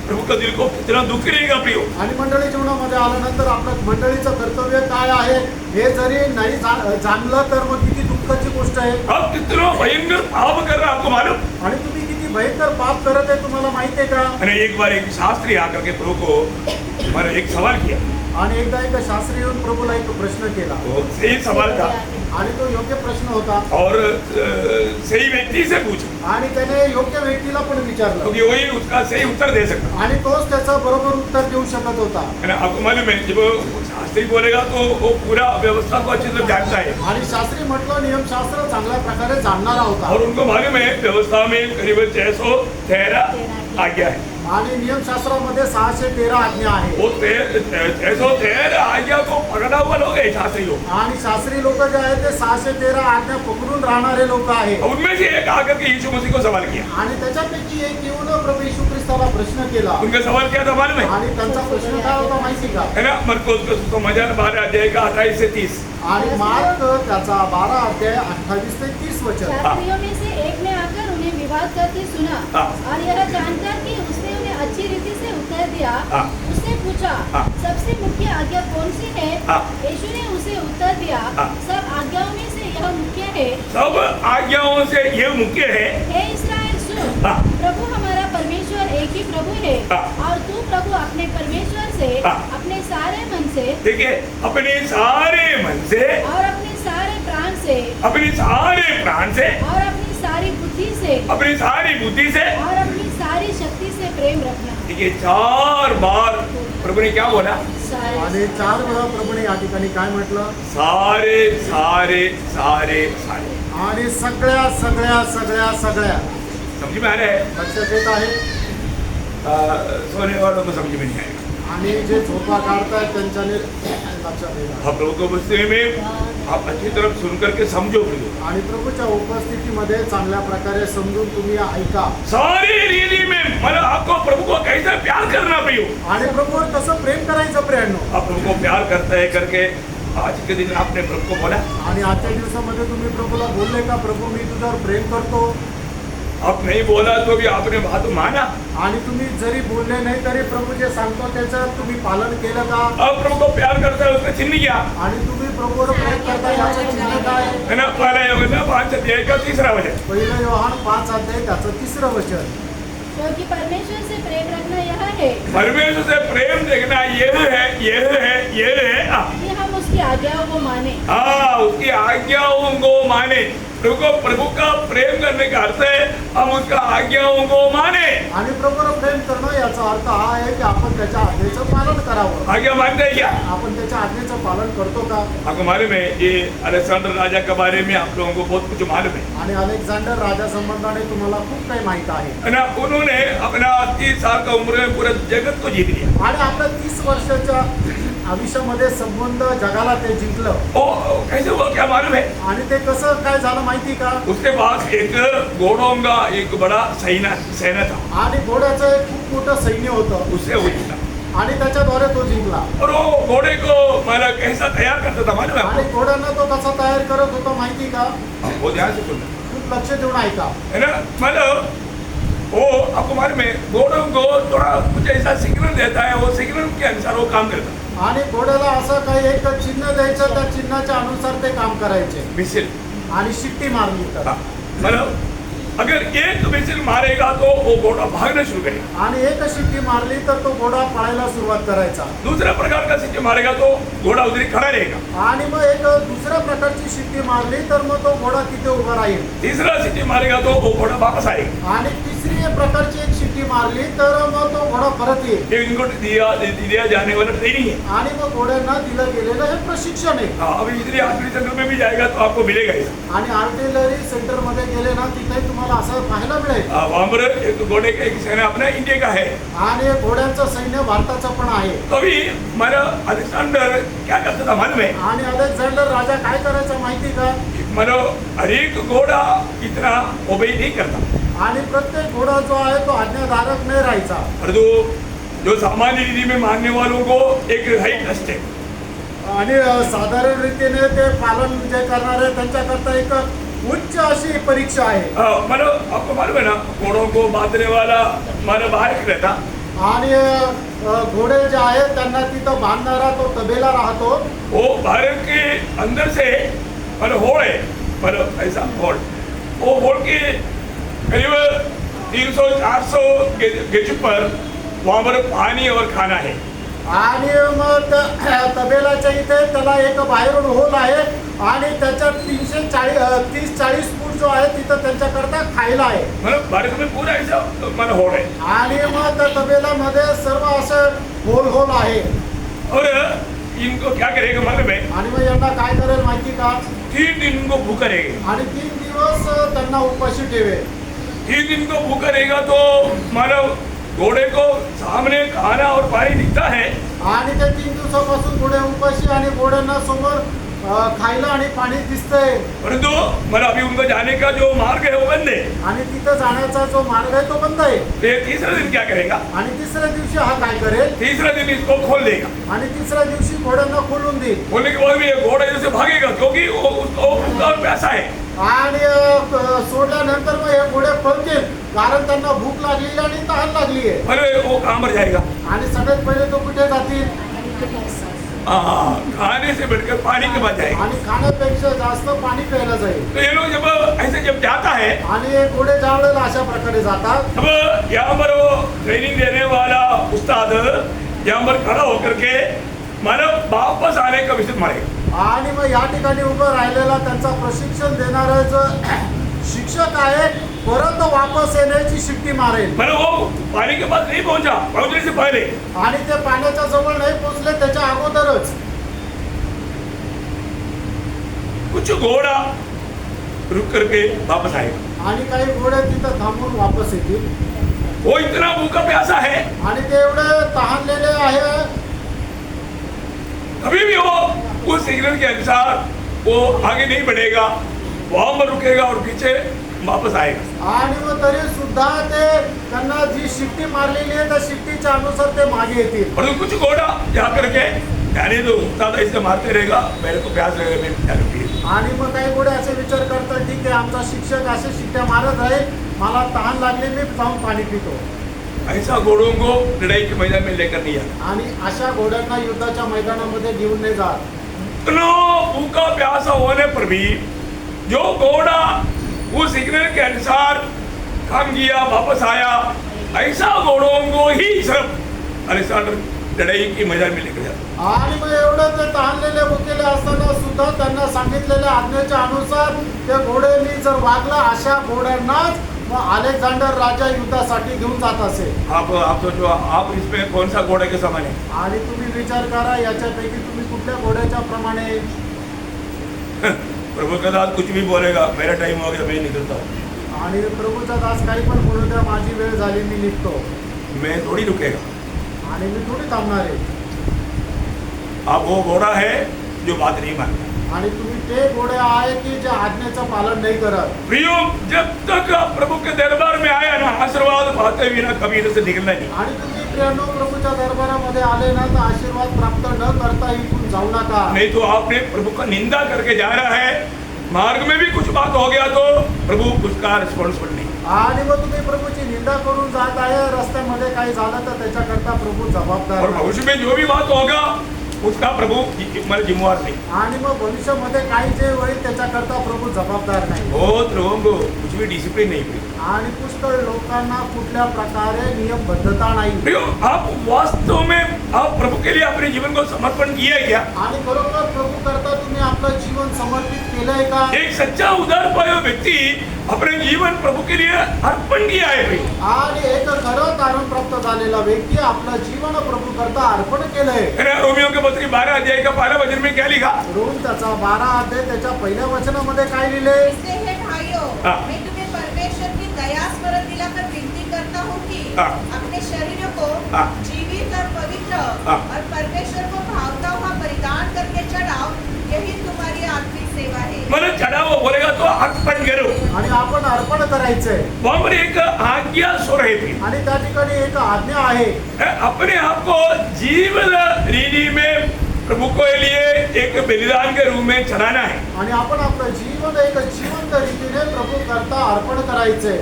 प्रभु का दिल को कितना दुख रहेगा प्रियो. आणि मंडळी जीवनामध्ये आल्यानंतर आपलं मंडळीचं कर्तव्य काय आहे हे जरी नाही जाणलं तर मग किती दुःखाची गोष्ट आहे. अब कितना भयंकर पाप कर रहा आपको आपको मालूम? आणि तुम्ही किती भयंकर पाप करत आहे तुम्हाला माहिती आहे का? मैंने एक बार एक शास्त्री आकर के प्रभु को मैंने एक सवाल किया, आणि एकदा एक शास्त्री येऊन प्रभूला एक प्रश्न केला वो सही सवाल था आणि तो योग्य प्रश्न होता और सही व्यक्ति से पूछा, आणि त्याने योग्य व्यक्तीला पण विचारलं क्योंकि वही उसका सही उत्तर दे सकता आणि तोच त्याचं बरोबर उत्तर देऊ शकत होता. है ना. आपको मालूम है जब वो शास्त्री बोलेगा तो वो पूरा व्यवस्था को अच्छे से जानता है आणि शास्त्री म्हटलं नियमशास्त्र चांगल्या प्रकारे जाणणारा होता और उनको मालूम है व्यवस्था में करीब 613 आज्ञा है. आणि नियमशास्त्रामध्ये 613 आज्ञा आहे. वो 613 आज्ञा को पकड़ा हुआ लोग है शास्त्री लोग. आणि शास्त्री लोक जे आहेत ते 613 आज्ञा पकडून राहणारे लोक आहेत. उनमें से एक आकर के यीशु मसीह को सवाल किया. आणि त्याच्यापैकी एक येऊन प्रभू येशू ख्रिस्ताला प्रश्न केला उनका सवाल क्या था मालूम है? आणि त्यांचा प्रश्न काय होता माहिती का? है ना. मरकुस का सुसमाचार 12 अध्याय का 28 से 30. आणि मार्क त्याचा 12 अध्याय 28 ते 30 वचन. शास्त्रियों में से एक ने आकर उन्हें विवाद करते सुना हाँ। और यह जानकर कि उसने उन्हें अच्छी रीति से उत्तर दिया, हाँ। उसने पूछा, हाँ। सबसे मुख्य आज्ञा कौन सी है? हाँ। यीशु ने उसे उत्तर दिया, हाँ। सब आज्ञाओं में से यह मुख्य है, सब आज्ञाओं से ये मुख्य है. हे इस्राएल सुन, हाँ। प्रभु हमारा परमेश्वर एक ही प्रभु है हाँ। और तू प्रभु अपने परमेश्वर से हाँ। अपने सारे मन से देखिए, अपने सारे मन से, और अपने सारे प्राण से अपने सारे प्राण से, और अपनी सारी बुद्धि से अपनी सारी बुद्धि से. और अपनी सारी शक्ति से प्रेम रखना. देखिए 4 बार प्रभु ने क्या बोला? सारे आणि 4 वेळा प्रभूने या ठिकाणी काय म्हटलं? सारे सारे सारे सारे. आणि सगळ्या सगळ्या सगळ्या सगळ्या. समझ में आ रहा है? लक्षात येत आहे? सोने वालों को समझ में नहीं आएगा. आणि जे झोपा काढतायत त्यांच्याने लक्षात येत. आप लोगों को बसते में आप अच्छी तरफ सुन करके समझो प्रियो. आणि प्रभूच्या उपस्थितीमध्ये चांगल्या प्रकारे समजून तुम्ही ऐका. सारी रीति में मतलब आपको प्रभु को कैसे प्यार करना प्रियो. आणि प्रभूवर कसं प्रेम करायचं प्रियांनो. आप प्रभु को प्यार करते है करके आज के दिन आपने प्रभु को बोला. आणि आजच्या दिवसामध्ये तुम्ही प्रभूला बोलले का प्रभू मी तुझ्यावर प्रेम करतो. आप नहीं बोला तो भी आपने बात माना. आणि तुम्ही जरी बोलले नाही तरी प्रभू जे सांगतो त्याचं तुम्ही पालन केलं का. आप प्रभु को प्यार करता है उसका चिन्ह क्या आणि तुम्ही प्रभूवर प्रेम करता याचं चिन्ह काय. है ना. पहला योगना 5 अध्याय का 3रा वचन. पहिलं योहान 5 अध्याय त्याचं 3रं वचन. क्योंकि परमेश्वर से प्रेम रखना यह है परमेश्वर से प्रेम देखना ये है कि हम उसकी आज्ञाओं को माने. हाँ, उसकी आज्ञाओं को माने. प्रभु का प्रेम करने का अर्थ है हम उसका आज्ञाओं को माने. आणि प्रभूवर प्रेम करणं याचा अर्थ हा आहे की आपण त्याच्या आज्ञेचं पालन करावं. आज्ञा मानते हैं क्या? आपण त्याच्या आज्ञेचं पालन करतो का. आपको मालूम है ये अलेक्जेंडर राजा के बारे में आप लोगों को बहुत कुछ मालूम है. आणि अलेक्झांडर राजा संबंधाने तुम्हाला खूप काही माहित आहे. है ना. उन्होंने अपना 30 साल का उम्र में पूरे जगत को जीत लिया. आणि आपल्या 30 वर्षाच्या आयुष्यामध्ये संबंध जगाला ते जिंकलं. ओ कैसे हुआ क्या मालूम है? आणि ते कसं काय झालं माहिती का. उसके पास एक घोड़ों का एक बड़ा सेना था आणि घोड्याचं एक खूप मोठं सैन्य होतं उससे वो जीता. आणि त्याच्याद्वारे तो जिंकला. और वो घोड़े को मतलब कैसा तैयार करता था मालूम है आणि आपको? घोड्यांना तो कसा तयार करत होता माहिती का. वो ध्यान से सुनना. खूप लक्ष देऊन ऐका. है ना. मतलब वो आपको मालूम है घोड़ों को थोड़ा कुछ ऐसा सिग्नल देता है, वो सिग्नल के अनुसार वो काम करता है. आणि घोड्याला असं काही एक चिन्ह द्यायचं त्या चिन्हाच्या अनुसार ते काम करायचे. मिसिल. आणि शिट्टी मारली तर. हाँ. मतलब अगर एक मिसिल मारेगा तो वो घोड़ा भागना शुरू करेगा. आणि एक शिट्टी मारली तर तो घोडा पळायला सुरुवात करायचा. दूसरा प्रकार का शिट्टी मारेगा तो घोड़ा उधर ही खड़ा रहेगा. आणि मग एक दुसऱ्या प्रकारची शिट्टी मारली तर मग तो घोडा तिथे उभा राहील. तीसरा शिट्टी मारेगा तो वो घोड़ा वापस आएगा. आणि तिसरी प्रकारची एक शिट्टी मारली तर मग तो घोडा परत येईल. ये इनको दिया जाने वाला ट्रेनिंग है. आणि मग घोड्यांना दिलं गेलेलं हे प्रशिक्षण आहे. हाँ, अभी इधर आर्टिलरी सेंटर में भी जाएगा तो आपको मिलेगा ये. आणि आर्टिलरी सेंटर मध्ये गेले ना तिथे तुम्हाला असं पाहायला मिळेल. वहाँ पर एक घोड़े का एक सेना अपना इंडिया का है. आणि घोड्यांचं सैन्य भारताचं पण आहे. तो अभी हमारा अलेक्जेंडर क्या करता था मालूम है? आणि अलेक्झांडर राजा काय करायचा माहिती का. मतलब हर एक घोड़ा इतना ओबे नहीं करता. आणि प्रत्येक घोडा जो आहे तो आज्ञाधारक नाही राहायचा. और जो सामान्य रीति में मानने वालों को एक हाइट टेस्ट है. आणि साधारण रीतीने ते पालन जे करणारे त्यांच्याकरता एक उच्च अशी परीक्षा आहे. मतलब आपको मालूम है ना घोड़ों को बांधने वाला हमारा बाहर रहता. आणि घोडे जे आहेत त्यांना तिथं बांधणारा तो तबेला राहतो. वो भारत के अंदर से मतलब होड़ है, मतलब ऐसा होड़. वो होड़ के 300-400 गेज पर वहाँ पर पानी और खाना है। आणि मग तबेलाच्या इथे त्याला एक बाहेरून होल आहे आणि त्याच्यात 30-40 फूट जो आहे तिथं त्यांच्याकरता खायला आहे. मतलब भारत में पूरा ऐसा मन होड़ है। आणि मग त्या तबेलामध्ये सर्व असं होल आहे. और इनको क्या करेगा मालूम है? आणि मग यांना काय करेल माहिती का? 3 दिन इनको भूखा रहेगा। आणि 3 दिवस त्यांना उपाशी ठेवेल. 3 दिन को भूखा रहेगा तो मानव घोड़े को सामने खाना और पानी दिखता है, आणि त्या 3 दिवसापासून घोडे उपाशी आणि घोड्यांना समोर खायला आणि पाणी दिसतंय. परंतु मतलब अभी उनको जाने का जो मार्ग है वो बंद है। आणि तिथं जाण्याचा जो मार्ग आहे तो बंद आहे. तो ये तीसरा दिन क्या करेगा? आणि तिसऱ्या दिवशी हा काय करेल? तीसरा दिन इसको खोल देगा। आणि तिसऱ्या दिवशी घोड्यांना खोलून देईल. खोलने के बाद भी ये घोड़ा इधर से भागेगा क्योंकि वो उसको भूखा और प्यासा है। आणि सोडल्यानंतर मग हे घोडे पळतील कारण त्यांना भूक लागलेली आणि तहान लागली आहे. अरे वो कहाँ पर जाएगा? आणि सगळ्यात पहिले तो कुठे जातील? खाने से बढ़कर पानी के बाद जाएगा। आणि खाण्यापेक्षा जास्त पाणी प्यायला जाईल. तो ये लोग जब ऐसे जब जाता है आणि हे घोडे ज्या वेळेला अशा प्रकारे जातात तब यहाँ पर वो ट्रेनिंग देने वाला उस्ताद यहाँ पर खड़ा होकर के मानव वापस आने का विषय मारेगा। आणि मग या ठिकाणी उभं राहिलेला त्यांचा प्रशिक्षण देणारा जो शिक्षक आहे परत वापस येण्याची शिट्टी मारेल. मतलब वो पानी के पास नहीं पहुंचा, पहुंचने से पहले आणि ते पाण्याच्या जवळ नाही पोहोचले त्याच्या अगोदरच कुछ घोड़ा रुक करके वापस आएगा। आणि काही घोडे तिथं थांबून वापस येतील. वो इतना भूखा प्यासा है, आणि ते एवढे तहानलेले आहे कभी भी वो उस सिग्नल के अनुसार वो आगे नहीं बढ़ेगा, वहां पर रुकेगा और पीछे वापस आएगा। आणि मग तरी सुद्धा ते त्यांना जी शिट्टी मारलेली आहे त्या शिट्टीच्या अनुसार ते मागे येतील. और कुछ घोड़ा जा करके जाने दो, उस्ताद ऐसे मारते रहेगा, मेरे को प्यास लगेगा, मैं क्या करूँ? आणि मग काही घोडे असे विचार करतात ठीक आहे आमचा शिक्षक असे शिट्ट्या मारत आहे मला तहान लागली मी जाऊन पाणी पितो. ऐसा घोड़ों को लड़ाई के मैदान में लेकर नहीं आना। आणि अशा घोड्यांना युद्धाच्या मैदानामध्ये घेऊन नाही जात. इतना भूखा प्यासा होने पर भी जो घोड़ा उस सिग्नल के अनुसार काम किया वापस आया, ऐसा घोड़ों को ही सब अलेक्जेंडर लड़ाई की मैदान में लेकर जाता। आणि मग एवढं ते तहानलेले भुकेले असताना सुद्धा त्यांना सांगितलेल्या आज्ञेच्या अनुसार त्या घोड्यांनी जर वागला अशा घोड्यांनाच मग अलेक्झांडर राजा युद्धासाठी घेऊन जात असे. आप सोचो आप इसमें कौन सा घोड़े के समान है? आणि तुम्ही विचार करा याच्यापैकी तुम्ही कुठल्या घोड्याच्या प्रमाणे. प्रभु का दास कुछ भी बोलेगा, मेरा टाइम हो गया, मैं निकलता हूँ। आणि प्रभूचा दास काही पण बोलू द्या माझी वेळ झाली मी निघतो. मैं थोड़ी रुकेगा। आणि मी थोडी थांबणार आहे. आप वो घोड़ा है जो बात नहीं मानता। आणि तुम्ही ते घोडे आहे की जे आज्ञेचं पालन नाही करत. प्रियो, जब तक आप प्रभु के दरबार में आया ना, आशीर्वाद पाते बिना कभी इधर से निकलना नहीं। आणि तुम्ही प्रियानो प्रभूच्या दरबारामध्ये आले ना तर आशीर्वाद प्राप्त न करता इथून जाऊ नका. नहीं तो आपने प्रभु का निंदा करके जा रहा है, मार्ग में भी कुछ बात हो गया तो प्रभु उसका रिस्पॉन्सिबल नहीं। आणि मग तुम्ही प्रभूची निंदा करून जात आहे रस्त्यामध्ये काही झालं तर त्याच्याकरता प्रभू जबाबदार और नाही. भविष्य में जो भी बात होगा उसका प्रभु मतलब जिम्मेवार नहीं। आणि मग भविष्यामध्ये काही जे होईल त्याच्याकरता प्रभू जबाबदार नाही. बहुत लोगों को कुछ भी डिसिप्लिन नहीं हुई। आणि पुष्कळ लोकांना कुठल्या प्रकारे नियमबद्धता नाही. प्रियो, आप वास्तव में आप प्रभु के लिए अपने जीवन को समर्पण किया है क्या? आणि खरोखर प्रभू करता तुम्ही आपलं जीवन समर्पित केलंय का? एक सच्चा उदार पाया व्यक्ति अपने जीवन प्रभु के लिए अर्पण किया है भाई। आणि एक खरं तारण प्राप्त झालेला व्यक्ती आपलं जीवन प्रभु करता अर्पण केलंय. रोमियो के पत्री 12 अध्याय का 12 वचन में क्या लिखा? रोम त्याचा 12 अध्याय त्याच्या पहिल्या वचनामध्ये काय लिहिले? इसलिए हे भाइयों, हाँ। मैं तुम्हें परमेश्वर की दया स्मरण दिलाकर विनती करता हूँ कि हाँ। अपने शरीरों को हाँ। जीवित और पवित्र हाँ। और परमेश्वर को भावता हुआ बलिदान करके चढ़ाओ, यही तुम्हारी आत्मिक सेवा है. मतलब चढ़ाओ बोलेगा तो अर्पण करो। आणि आपण अर्पण करायचंय. वहां पर एक आज्ञा सो रही थी, आणि त्या ठिकाणी एक आज्ञा आहे. अपने आप को जीवन रीति में प्रभु के लिए एक बलिदान के रूप में चढ़ाना है। आणि आपण आपलं जीवन एक जिवंत रीतीने प्रभू करता अर्पण करायचंय.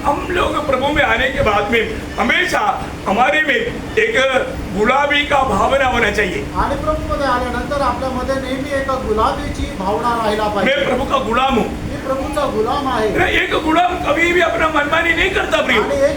हम लोग प्रभु में आने के बाद में हमेशा हमारे में एक गुलाबी का भावना होना चाहिए। आणि प्रभूमध्ये आल्यानंतर आपल्यामध्ये नेहमी एक गुलाबीची भावना राहायला मैं पाहिजे. प्रभु का गुलाम हूँ। मी प्रभूचा गुलाम आहे. एक गुलाम कभी भी अपना मनमानी नहीं करता प्रिय। आणि एक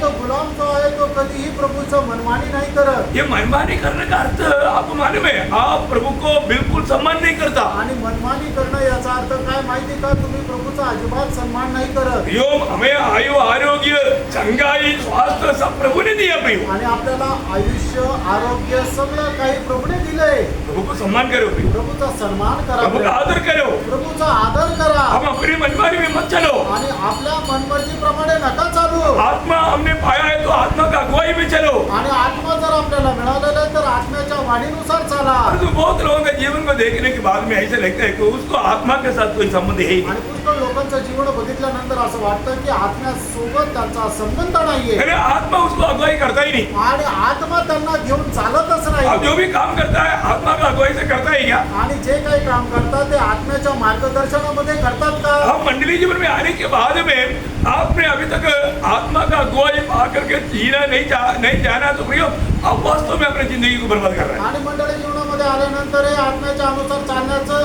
ये मनमानी करने का अर्थ आपको मालूम है, आप प्रभु को बिल्कुल सम्मान नहीं करता. आणि मनमानी करणं याचा अर्थ काय माहिती का? तुम्ही प्रभूचा अजिबात सन्मान नाही करत. यो हमें आयु आरोग्य चंगाई स्वास्थ्य सब प्रभु ने दिया प्रियो. आणि आपल्याला आयुष्य आरोग्य सगळं काही प्रभूने दिलंय. प्रभु को सम्मान करो प्रियो. प्रभूचा सन्मान करा, प्रभु का आदर करो. प्रभूचा आदर करा हम अपनी मनमानी में मत चलो. आणि आपल्या मनमर्जीप्रमाणे नका चालू. आत्मा हमने पाया है तो आत्मा का अगुवाई में चलो. आणि आत्मा जर आपल्याला मिळालेला आहे तर आत्म्याच्या वाणीनुसार चाला. परंतु बहुत लोगों के जीवन को देखने के बाद में ऐसे लगता है कि उसको आत्मा के साथ कोई संबंध है ही नहीं. आणि पुष्कळ लोकांचं जीवन बघितल्यानंतर असं वाटतं की आत्म्यासोबत त्यांचा संबंध नाहीये अरे आत्मा उसको अगुवाई करता ही नहीं. आणि आत्मा त्यांना घेऊन चालतच अब नाही. जो भी काम करता है आत्मा का अगुवाई से करता है क्या? आणि जे काही काम करतात ते आत्म्याच्या मार्गदर्शनामध्ये करतात का? हम मंडली जीवन में आने के बाद में आपने अभी तक आत्मा का अगुवाई पा करके जीना नहीं जाना तो प्रियो आप वास्तव में अपनी जिंदगी को बर्बाद कर रहे हैं. आणि मंडळी जीवनामध्ये आल्यानंतर हे आत्म्याच्या अनुसार चालण्याचं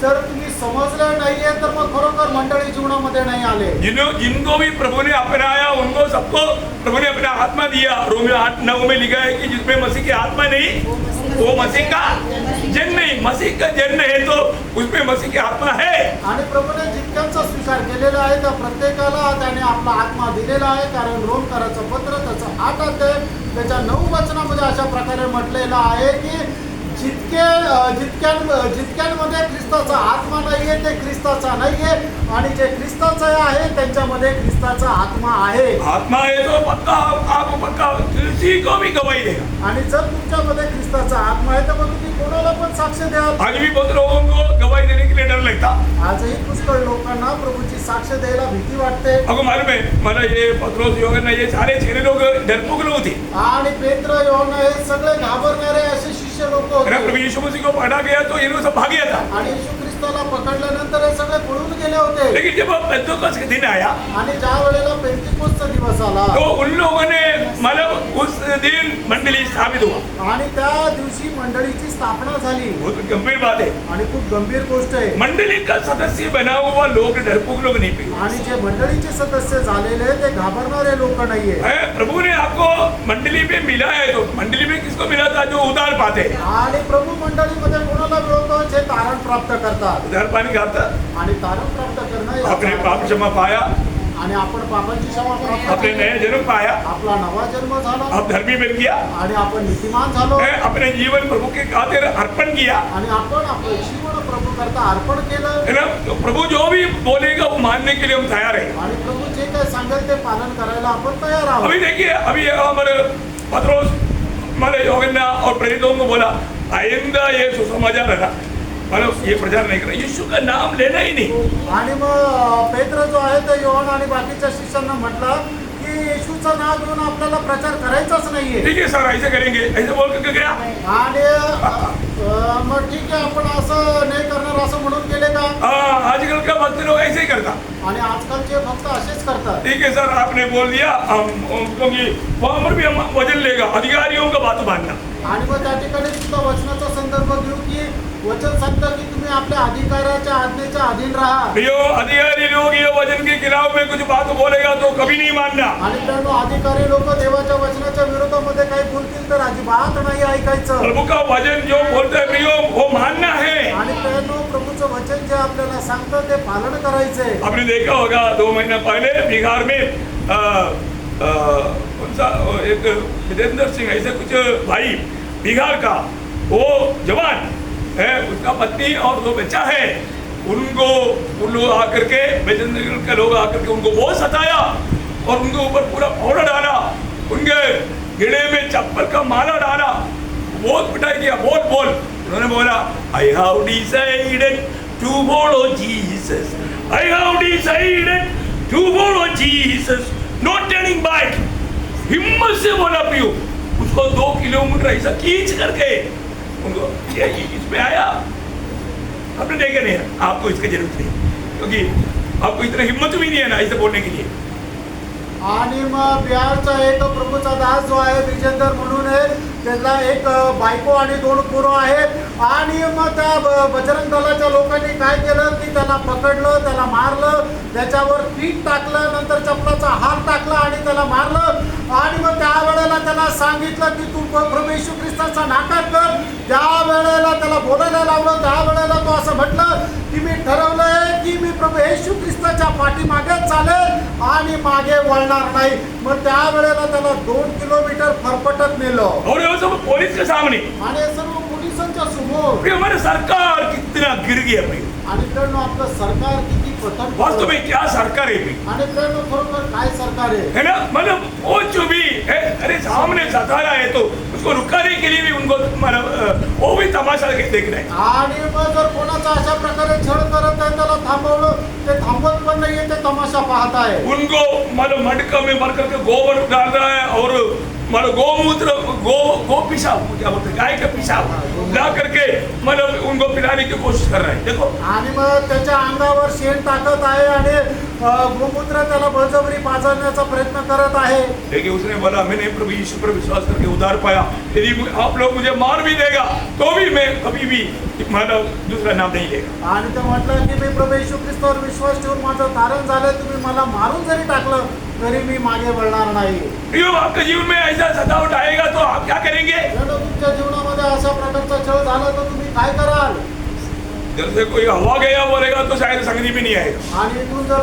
जर तुम्ही समजलं नाहीये तर मग खरोखर मंडळी जीवनामध्ये नाही आले. जिनको भी प्रभु ने अपनाया उनको सबको प्रभु ने अपना आत्मा दिया. रोमियो 8:9 में लिखा है कि जिसमें मसीह की आत्मा नहीं वो मसीह का जन नहीं. मसीह का जन है तो उसमें मसीह की आत्मा है. आणि प्रभूने जितक्यांचा स्वीकार केलेला आहे त्या प्रत्येकाला त्याने आपला आत्मा दिलेला आहे. कारण रोमकराचं पत्र त्याचं 8 अध्याय त्याच्या 9 वचनामध्ये अशा प्रकारे म्हटलेलं आहे की जितक्यांमध्ये ख्रिस्ताचा आत्मा नाहीये ते ख्रिस्ताचा नाहीये आणि जे ख्रिस्ताचा आहे त्यांच्यामध्ये ख्रिस्ताचा आत्मा आहे. आत्मा है तो पक्का आप पक्का किसी को भी गवाही देगा. आणि जर तुमच्यामध्ये ख्रिस्ताचा आत्मा आहे तर मग तुम्ही कोणाला पण साक्ष द्याल. आज भी बहुत लोगों को गवाही देने के लिए डर लगता. आजही पुष्कळ लोकांना प्रभूची साक्ष द्यायला भीती वाटते. आपको मालूम है मला ये पत्रोस योगन ये सारे छेने लोग डरपोक लोग थे. आणि पेत्र योहन्ना हे सगळे घाबरणारे असे शिष्य लोक होते. प्रभु यीशु मसीह को पकड़ा गया तो ये लोग सब भाग गया था. आणि येशू ख्रिस्ताला पकडल्यानंतर हे सगळे पळून गेले होते. लेकिन जब पेंतुकोस का दिन आया आणि ज्या वेळेला पेंतिकोसचा दिवस आला तो उन लोगों ने मतलब उस दिन मंडली स्थापित हुआ. आणि त्या दिवशी मंडळीची स्थापना झाली. बहुत गंभीर बात है. आणि खूप गंभीर गोष्ट आहे. मंडली का सदस्य बना हुआ लोग डरपोक लोग नहीं पे. आणि जे मंडळीचे सदस्य झालेले ते घाबरणारे लोक नाहीये. प्रभु ने आपको मंडली में मिला है तो मंडली में किसको मिला था? जो उधार पाते. आणि प्रभू मंडळीमध्ये कोणाला मिळवतो? जे तारण प्राप्त करतात. उधार पानी खाता आणि तारण प्राप्त करणं अपने याचा पाप क्षमा पाया. आणि आपण पापांची क्षमा प्राप्त अपने केली. नया जन्म पाया. आपला नवा जन्म झाला. आप धर्मी बन गया. आणि आपण नीतिमान झालो. अपने जीवन प्रभु के खातिर अर्पण किया. आणि आपण आपलं जीवन प्रभू करता अर्पण केलं. है ना? तो प्रभु जो भी बोलेगा वो मानने के लिए हम तैयार है. आणि प्रभू जे काही सांगेल ते पालन करायला आपण तयार आहोत. अभी देखिए अभी हमारे पत्रोस हमारे योगन्ना और प्रेरितों को बोला आइंदा ये सुसमाचार है ना मतलब ये प्रचार नहीं करना. यीशु का नाम लेना ही नहीं. आणि मग पेत्र जो आहे ते योहन आणि बाकीच्या शिष्यांना म्हटलं की येशूचं नाव घेऊन आपल्याला प्रचार करायचाच नाहीये. ठीक है सर ऐसे करेंगे ऐसे बोल करके गया. आणि मग ठीक आहे आपण असं नाही करणार असं म्हणून केले का? आजकल का भक्त लोग ऐसे ही करता. आणि आजकालचे भक्त असेच करतात. ठीक है सर आपने बोल दिया हम क्योंकि वहाँ पर भी हम वजन लेगा अधिकारियों का बात मानना. आणि मग त्या ठिकाणी सुद्धा वचनाचा संदर्भ घेऊ की वचन सांगतं की तुम्ही आपल्या अधिकाराच्या आज्ञेच्या अधीन राहा. जो अधिकारी लोग ये वचन के खिलाफ में कुछ बात बोलेगा तो कभी नहीं मानना. आणि त्यानो अधिकारी लोक देवाच्या वचनाच्या विरोधामध्ये काही बोलतील तर अजिबात नाही ऐकायचं. प्रभु का वचन जो बोलते है प्रियो वो मानना है. आणि त्यानो प्रभूचं वचन जे आपल्याला सांगतं ते पालन करायचंय. आपने देखा होगा 2 महीना पहले बिहार में कौन सा एक विजेंद्र सिंह ऐसे कुछ भाई बिहार का वो जवान है उसका पत्नी और 2 बच्चा है. उनको उन लोग आकर के विजेंद्र के लोग आकर के उनको बहुत सताया और उनके ऊपर पूरा पाउडर डाला. उनके गिड़े में चप्पल का माला डाला. बहुत पिटाई किया. बोल उन्होंने बोला I have decided to follow Jesus. I have decided to follow Jesus. No turning back. हिम्मत से बोला पियो. उसको 2 किलोमीटर ऐसा खींच करके उनको ये इसमें आया. आपने देखा नहीं आपको इसकी जरूरत नहीं क्योंकि आपको इतना हिम्मत भी नहीं है ना ऐसे बोलने के लिए. आणि मग बिहारचा एक प्रभूचा दास जो आहे विजेंदर म्हणून आहे त्याला एक बायको आणि 2 पोरं आहे. आणि मग त्या बजरंग दलाच्या लोकांनी काय केलं की त्याला पकडलं त्याला मारलं त्याच्यावर पीठ टाकलं नंतर चपलाचा हार टाकला आणि त्याला मारलं. आणि मग त्यावेळेला त्याला सांगितलं की तू प्रभू येशू ख्रिस्ताचा नाकार कर. त्यावेळेला त्याला बोलायला लावलं. त्यावेळेला तो असं म्हटलं की मी ठरवलंय की मी प्रभू येशू ख्रिस्ताच्या पाठीमागे चालेल आणि मागे वळणार नाही. मग त्यावेळेला त्याला 2 किलोमीटर फरफटत नेलं और ये सब पुलिस के सामने आणि हे सर्व पोलिसांच्या समोर. प्रिय, हमारी सरकार कितना गिर गई है प्रिय। आणि मित्रांनो आपलं सरकार किती पतन वास्तव में क्या सरकार है प्रिय? आणि मित्रांनो खरोखर काय सरकार आहे. है ना, मतलब वो जो भी है, अरे सामने सता रहा है तो उसको रुकाने के लिए भी उनको मतलब वो भी तमाशा देख रहे हैं। आणि मग जर कोणाचा अशा प्रकारे छळ करत आहे त्याला थांबवलं ते थांबवत पण नाहीये, ते तमाशा पाहत आहे. उनको मतलब मटका में भर करके गोबर डाल रहा है और मतलब गोमूत्र गो पिशाब, क्या बोलते हैं, गाय का पिशाब ला करके मतलब उनको पिलाने की कोशिश कर रहे हैं। देखो, आणि मग त्याच्या अंगावर शेण टाकत आहे आणि गोमूत्र त्याला बळजबरी पाजण्याचा प्रयत्न करत आहे. लेकिन उसने बोला मैंने प्रभु यीशु पर विश्वास करके उद्धार पाया, यदि आप लोग मुझे मार भी देगा तो भी मैं कभी भी मतलब दूसरा नाम नहीं लेगा। आणि ते म्हटलं की मी प्रभू येशू ख्रिस्तावर विश्वास ठेवून माझं तारण झालं, तुम्ही मला मारून जरी टाकलं तरी मी मागे वळणार नाही. प्रियो, आपके जीवन में ऐसा सतावट आएगा तो आप क्या करेंगे? जर तुमच्या जीवनामध्ये अशा प्रकारचा छळ झाला तर तुम्ही काय कराल. जैसे कोई हवा गया बोलेगा तो शायद संगति भी नहीं आएगा। आणि इथून जर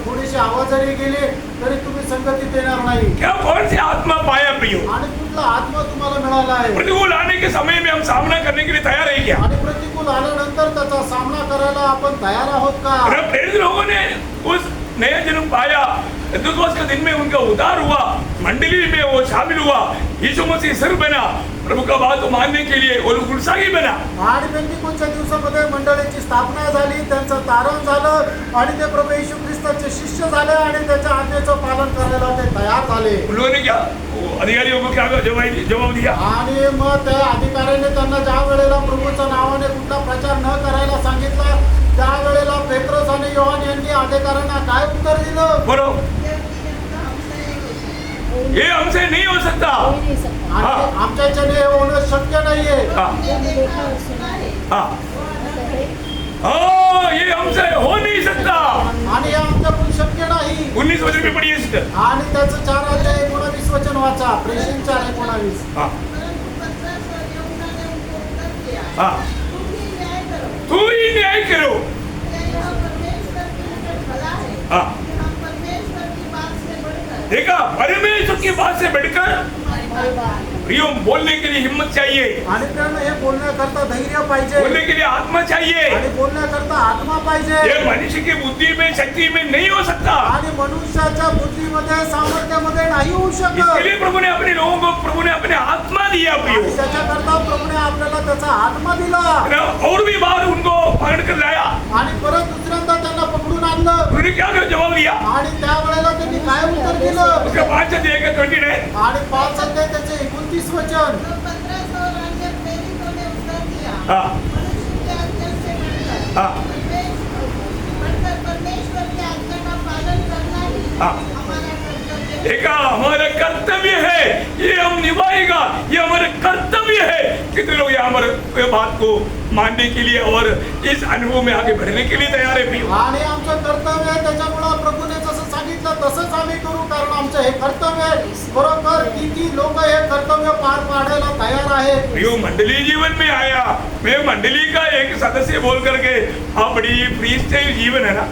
थोडीशी आवाज जरी गेली तरी तुम्ही संगतीत येणार नाही. क्या कौन सी आत्मा पाया प्रियो? आणि कुठला आत्मा तुम्हाला मिळाला आहे. प्रतिकूल आने के समय में हम सामना करने के लिए तैयार है क्या? आणि प्रतिकूल आल्यानंतर त्याचा सामना करायला आपण तयार आहोत का. और प्रेरित लोगों ने उस नया जन्म पाया, पेंतेकोस्त के दिन में उनका उद्धार हुआ, मंडली में वो शामिल हुआ, यीशु मसीह सिर बना, प्रभु का बात मानने के लिए वो लोग उत्साही बना। आणि पेंतेकोस्तच्या दिवसामध्ये मंडळीची स्थापना झाली, त्यांचं तारण झालं आणि ते प्रभू येशू ख्रिस्ताचे शिष्य झाले आणि त्याच्या आज्ञेचं पालन करायला ते तयार झाले. उन लोगों ने क्या, वो अधिकारियों को क्या जवाब दिया? आणि मग त्या अधिकाऱ्याने त्यांना ज्या वेळेला प्रभूच्या नावाने कुठला प्रचार न करायला सांगितला त्यावेळेला पेट्रोस आणि योहान यांनी अधिकाऱ्यांना काय उत्तर दिलं. बोलो, ये हमसे नहीं हो सकता। आणि आमच्याच्याने हे होणं शक्य नाहीये. हाँ, हाँ, ये हमसे हो नहीं सकता। आणि हे आमच्याकडून शक्य नाही. 19 वचन में पढ़िए सिस्टर। आणि त्याचं 4:19 वचन वाचा. प्रेषण 4:19. हाँ, हाँ, तू ही न्याय करो। हाँ, देखा, परमेश्वर की बात से बढ़कर प्रियो बोलने के लिए हिम्मत चाहिए, आणि त्यानं हे बोलण्याकरता धैर्य पाहिजे बोलने के लिए आत्मा चाहिए। आणि बोलण्याकरता आत्मा पाहिजे. ये मनुष्य की बुद्धि में, शक्ति में नहीं हो सकता। आणि मनुष्याच्या बुद्धीमध्ये सामर्थ्यामध्ये नाही होऊ शकत. इसके लिए प्रभु ने अपने लोगों को, प्रभु ने अपने आत्मा दिया प्रियो, आणि त्याच्याकरता प्रभूने आपल्याला त्याचा आत्मा दिला. है ना? और भी बार उनको पकड़ कर लाया। आणि परत दुसऱ्यांदा त्यांना पकडून आणलं. उन्होंने क्या जवाब दिया? आणि त्यावेळेला त्यांनी काय उत्तर दिलं. उसके 5 अध्याय का 29 आणि 5 अध्याय त्याचे 29 वचन. हाँ, हाँ, हाँ, देखा, हमारा कर्तव्य है, ये हम निभाएगा, ये हमारे कर्तव्य है। कितने लोग यहाँ हमारे बात को मानने के लिए और इस अनुभव में आगे बढ़ने के लिए तैयार है प्रियो? आणि आमचं कर्तव्य आहे, त्याच्यामुळे प्रभूने जसं सांगितलं तसंच आम्ही करू, कारण आमचं हे कर्तव्य आहे. बरोबर किती लोक हे कर्तव्य पार पाडायला तयार आहेत. प्रियो, मंडली जीवन में आया, मैं मंडली का एक सदस्य बोल करके आप बड़ी फ्री स्टाइल जीवन है ना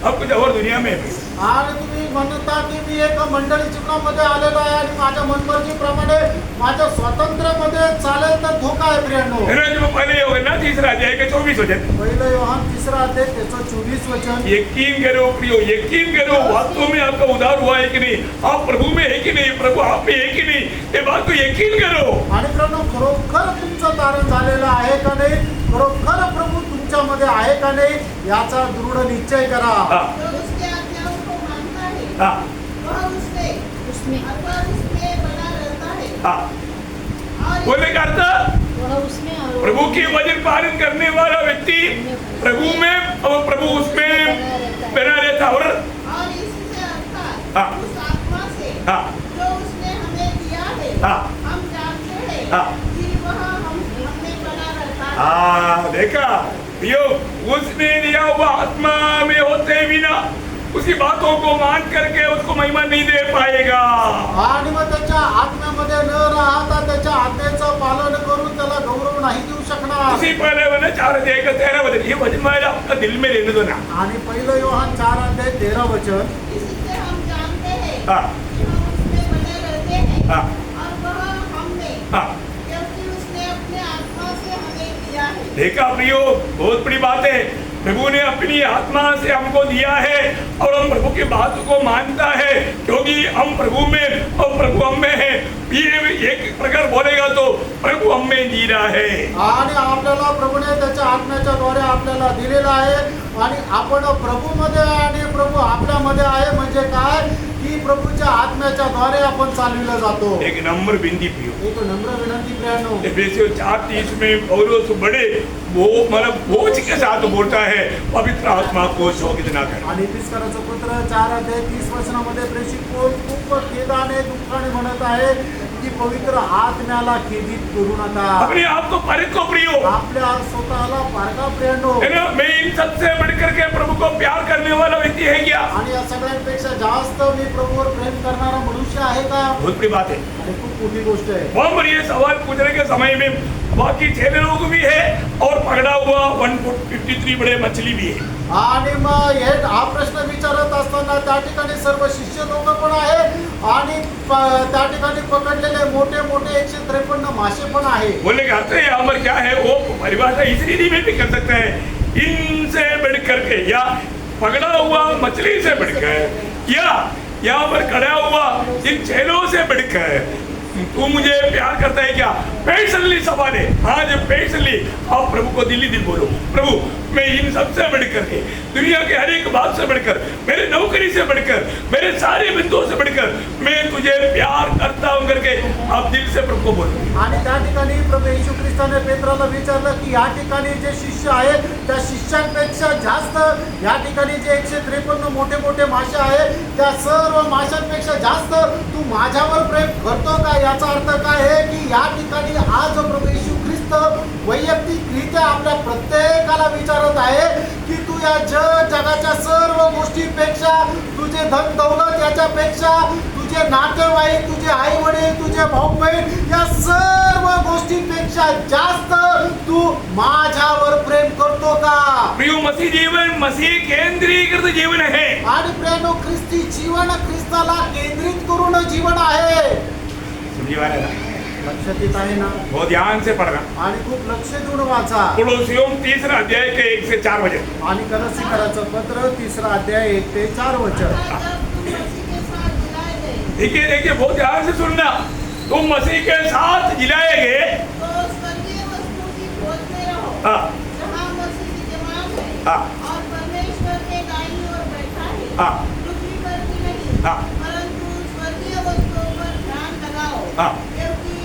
अब कुछ और दुनिया में है। आणि तुम्ही म्हणता की मी एक मंडळी जीवनामध्ये आलेलो आहे आणि माझ्या मनमर्जीप्रमाणे माझ्या स्वातंत्र्यामध्ये चालेल तर धोका आहे प्रियांनो. है ना, जो पहले होगा ना 3 अध्याय का 24 वचन, पहिलं योहान 3 अध्याय त्याचं 24 वचन. यकीन करो प्रियो, यकीन करो, वास्तव में आपका उद्धार हुआ है कि नहीं, आप प्रभु में है कि नहीं, प्रभु आप में है कि नहीं, ये बात को यकीन करो। आणि प्रियांनो, खरोखर तुमचं तारण झालेलं आहे का नाही, खरोखर प्रभू तुमच्यामध्ये आहे का नाही याचा दृढ निश्चय करा. हाँ, हाँ, हाँ, बोलने का अर्थ, प्रभु के वचन पालन करने वाला व्यक्ति प्रभु में और प्रभु उसमें बना रहता। और इससे अर्थात हाँ, उस आत्मा से हाँ, जो उसने हमें दिया है, हाँ, हम जानते हैं हाँ, कि वह हमें बना रहता है। हाँ, देखा प्रियो, उसने दिया हुआ आत्मा में होते बिना उसकी बातों को मान करके उसको महिमा नहीं दे पाएगा। आणि मग त्याच्या आत्म्यामध्ये न राहता त्याच्या आज्ञेचं पालन करून त्याला गौरव नाही देऊ शकणार. उसी पहले वचन 4:13 ये वचन मेरे आपका दिल में रहने दो ना। आणि 1 योहान 4:13 इससे हम जानते हैं हाँ। कि हम उसमें बने रहते हैं हाँ। और वह हम में, हाँ। क्योंकि उसने अपने आत्मा से हमें दिया है। देखा प्रियो, बहुत बड़ी बात है। प्रभु ने अपनी आत्मा से हमको दिया है और हम प्रभु की बात को मानता है, क्योंकि हम प्रभु में और प्रभु हम में है। ये एक प्रकार बोलेगा तो प्रभु हम में जी रहा है। आणि आपल्याला प्रभूने त्याच्या आत्म्याच्या द्वारे आपल्याला दिलेला आहे आणि आपण प्रभूमध्ये आहे आणि प्रभू आपल्यामध्ये आहे. म्हणजे काय की प्रभूच्या आत्म्याच्या द्वारे आपण चालविला जातो. एक नंबर बिंदी प्रियो, एक नम्र विनंती प्रियानो, एफेसियों 4:30 में पौलुस बड़े वो मतलब बोझ के साथ बोलता है, पवित्र आत्मा को शोकित ना कर। आणि इफिसकराचं पत्र 4:30 प्रेषित पौल खूप खेदाने दुःखाने म्हणत आहे की पवित्र आत्म्याला खेदित करू नका. अपने आप को परखो प्रियो, आपल्या स्वतःला पारखा प्रियानो. है ना? मैं इन सबसे बढ़कर के प्रभु को प्यार करने वाला व्यक्ति है क्या? आणि या सगळ्यांपेक्षा जास्त मी प्रभूवर प्रेम करणारा मनुष्य आहे का? बहुत बड़ी बात है। आणि खूप मोठी गोष्ट आहे. वहाँ पर ये सवाल पूछने के समय में बाकी 6 लोग भी है और पकड़ा हुआ 153 बड़े मछली भी है। आणि मग हा प्रश्न विचारत असताना त्या ठिकाणी सर्व शिष्य लोक पण आहे आणि त्या ठिकाणी पकडलेले मोठे मोठे 153 मासे पण आहे. बोलने का अर्थ यहाँ पर क्या है, वो परिभाषा इस रीति में भी कर सकते हैं, इनसे बढ़कर के या पकड़ा हुआ मछली से बढ़कर या यहाँ पर खड़ा हुआ इन 6 से बढ़कर तू मुझे प्यार करता है क्या? पेशली सवाल है आज, पेशली आप प्रभु को दिल्ली दिल बोलो, प्रभु मैं इन सबसे बढ़कर के दुनिया के हर एक बात से बढ़कर, मेरे नौकरी से बढ़कर, मेरे सारे बिंदुओं से बढ़कर मैं तुझे प्यार करता हूं करके आप दिल से प्रभु को बोलो. आणि त्या ठिकाणी प्रभू येशू ख्रिस्ताने पेत्राला विचारलं की या ठिकाणी जे शिष्य आहेत त्या शिष्यांपेक्षा जास्त या ठिकाणी जे 153 मोठे मोठे मासे आहेत त्या सर्व माशांपेक्षा जास्त तू माझ्यावर प्रेम करतो का? याचा अर्थ काय आहे की या ठिकाणी आज प्रभू येशू ख्रिस्त वैयक्तिकरित्या आपल्या प्रत्येकाला विचारत आहे की तू या जगाच्या सर्व गोष्टींपेक्षा, तुझे धन दौलत याच्यापेक्षा, तुझे नातेवाईक, तुझे आई वडील, तुझे भाऊ बहीण या सर्व गोष्टींपेक्षा जास्त तू माझ्यावर प्रेम करतो का? प्रिय मसीह जीवन मसीह केंद्रीकृत जीवन है. आणि प्रियानो, ख्रिस्ती जीवन ख्रिस्ताला केंद्रित करून जीवन आहे. समझी बात है ना? लक्षात येत आहे ना? बहुत ध्यान से पढ़ना. आणि खूप लक्ष देऊन वाचा. कोलोसियों 3 अध्याय के 1 से 4 वचन. आणि कलसीकराचं पत्र 3 अध्याय 1 ते 4 वचन. जब तुम मसीह के साथ जिलाए गए, देखिए देखिए बहुत ध्यान से सुनना. तुम मसीह के साथ जिलाए गए. तो स्वर्गीय वस्तु की खोज में रहो, हाँ. जहाँ मसीह विद्यमान है हाँ. और परमेश्वर के दाईं ओर बैठा है. हाँ. पृथ्वी पर की नहीं, हाँ. परंतु स्वर्गीय वस्तुओं पर ध्यान लगाओ, हाँ. क्योंकि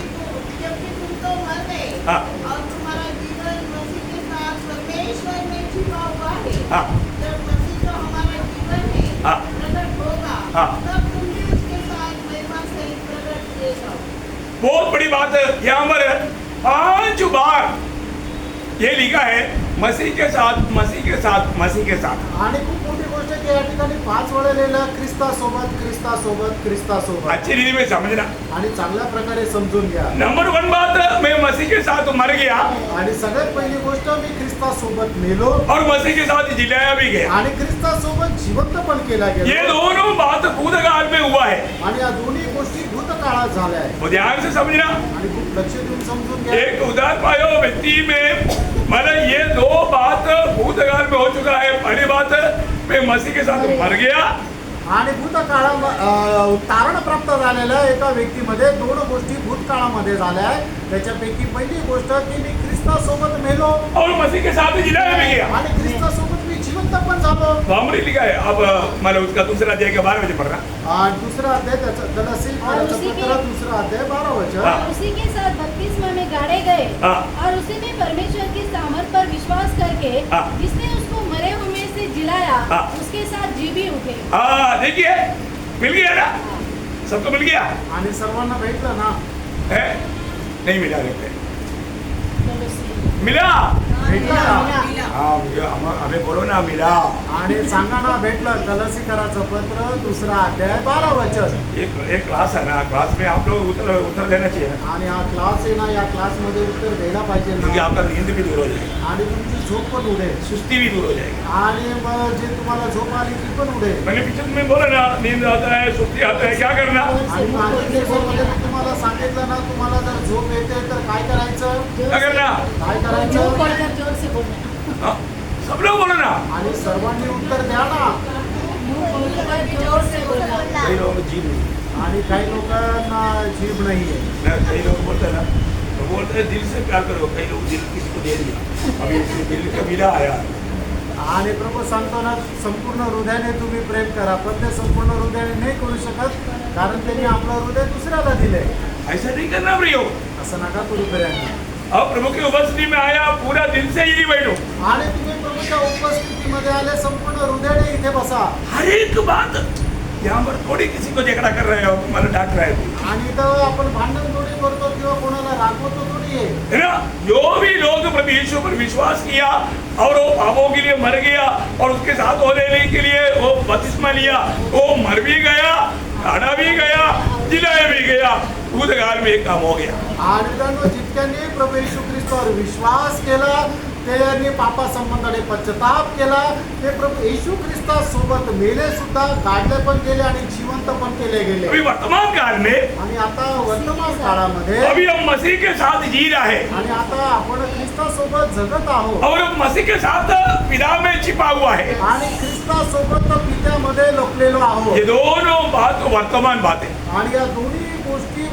तुम तो मर गए हाँ. और तुम्हारा जीवन मसीह के साथ परमेश्वर में छिपा हुआ है. हाँ. जब मसीह तो हमारा जीवन है हाँ. प्रकट होगा, हाँ. तब तुम भी उसके साथ महिमा सहित प्रकट किए जाओ. बहुत बड़ी बात है. यहाँ पर 5 बार ये लिखा है मसीह के साथ, मसीह के साथ, मसीह के साथ. आणि खूप मोठी गोष्ट आहे की या ठिकाणी 5 वेळा लिहिलं ख्रिस्तासोबत, ख्रिस्तासोबत, ख्रिस्तासोबत. अच्छी रीति में समझना. आणि चांगल्या प्रकारे समजून घ्या. नंबर 1 बात, मैं मसीह के साथ मर गया आणि सगळ्यात पहिली गोष्ट, मी ख्रिस्तासोबत मेलो और मसीह के साथ जिलाया भी गया. आणि ख्रिस्तासोबत जिवंत पण केला ये गेला. दोनों बात भूतकाल में हुआ है. आणि या दोन्ही गोष्टी भूतकाळात झाल्या आहेत. वो ध्यान से समझना. आणि खूप लक्ष देऊन समजून घ्या. एक उदार पायो व्यक्ति में मतलब ये 2 बात भूतकाल में हो चुका है. पहली बात, मैं मसीह के साथ मर गया. आणि भूतकाळा तारण प्राप्त झालेल्या एका व्यक्तीमध्ये 2 गोष्टी भूतकाळामध्ये झाल्या आहेत. त्याच्यापैकी पहिली गोष्ट की मी ख्रिस्तासोबत मेलो और मसीह के साथ जिलाया भी गया. आणि ख्रिस्तासोबत मी जिवंत पण झालो. हमने लिखा है. अब मतलब उसका दूसरा अध्याय के 12 वचन पढ़ना. आणि दुसरा अध्याय त्याचं गलातीयराचं पत्र 2 अध्याय 12 वचन. हाँ. और उसी के साथ बपतिस्मा में गाड़े गए हाँ. और उसी में परमेश्वर की सामर्थ पर विश्वास करके हाँ. जिसने उसको मरे हुए से जिलाया, हाँ. उसके साथ जी भी उठे. हाँ देखिए, मिल गया ना, सबको मिल गया आणि सर्वांना भेटलं ना? है. नहीं मिला देखते. चलो सी. मिला भेटलं का? हाँ हमें बोलो ना मिला. आणि सांगा ना भेटलं. कलसीकराचं पत्र 2 अध्याय 12 वचन. एक क्लास है ना, क्लास में आप लोग उत्तर देना चाहिए ना, आणि हा क्लास आहे ना, या क्लासमध्ये उत्तर द्यायला पाहिजे क्योंकि ना. आपका नींद भी दूर हो जाएगी, आणि तुमची झोप पण उडेल. सुस्ती भी दूर हो जाएगी. आणि मग जे तुम्हाला झोप आली ती पण उडेल. मैंने पीछे तुम्हें बोला ना, नींद आता है, सुस्ती आता है, क्या करना? आणि मागील लेसनमध्ये मी तुम्हाला सांगितलं ना, तुम्हाला जर झोप येते तर काय करायचं? क्या करना? काय मुंह करायचं? खोलकर जोर से बोलना. हाँ, सब लोग बोलो ना. आणि सर्वांनी उत्तर द्या ना. मुंह खोलकर जोर से बोलना. कई लोग जीव नहीं, आणि काही लोकांना जीभ नाहीये. कई लोग बोलते हैं ना, तो बोलते हैं दिल से प्यार करो, कई लोग दिल किसी को दे दिया, अभी इसमें दिल का मिला आया. आणि प्रभू सांगतो ना, संपूर्ण हृदयाने तुम्ही प्रेम करा, पण ते संपूर्ण हृदयाने नाही करू शकत, कारण त्यांनी आपलं हृदय दुसऱ्याला दिले. ऐसा नहीं करना प्रियो. असं नका करू प्रियांनी. अब प्रभु की उपस्थिति में आया, पूरा दिल से ही बैठो. आणि तुम्ही प्रभूच्या उपस्थितीमध्ये आले, संपूर्ण हृदयाने इथे बसा. हर एक बात यहाँ पर थोड़ी किसी को झगड़ा कर रहे हो, मतलब डांट रहे हो, आणि इथं आपण भांडण थोडी करतो किंवा कोणाला रागवतो थोडी आहे. है ना. जो भी लोग प्रभु यीशु पर विश्वास किया और वो पापों के लिए मर गया और उसके साथ होने के लिए वो बपतिस्मा लिया, वो मर भी गया, काढ़ा भी गया, जिलाया भी गया, भूतकाल में एक काम हो गया. आणि मित्रांनो, जितक्यांनी प्रभू येशू ख्रिस्तावर विश्वास केला, त्यांनी पापासंबंधाने पश्चाताप केला, ते प्रभू येशू ख्रिस्तासोबत मेले सुद्धा, काढले पण गेले आणि जिवंत पण केले गेले. अभी वर्तमान काल में आणि आता वर्तमान काळामध्ये अभी हम मसीह के साथ जी रहे हैं आणि आता आपण ख्रिस्तासोबत जगत आहोत और मसीह के साथ पिता में छिपा हुआ है. आणि ख्रिस्तासोबत पित्यामध्ये लपलेलो आहोत. ये दोनों बात वर्तमान बात है. आणि या दोन्ही गोष्टी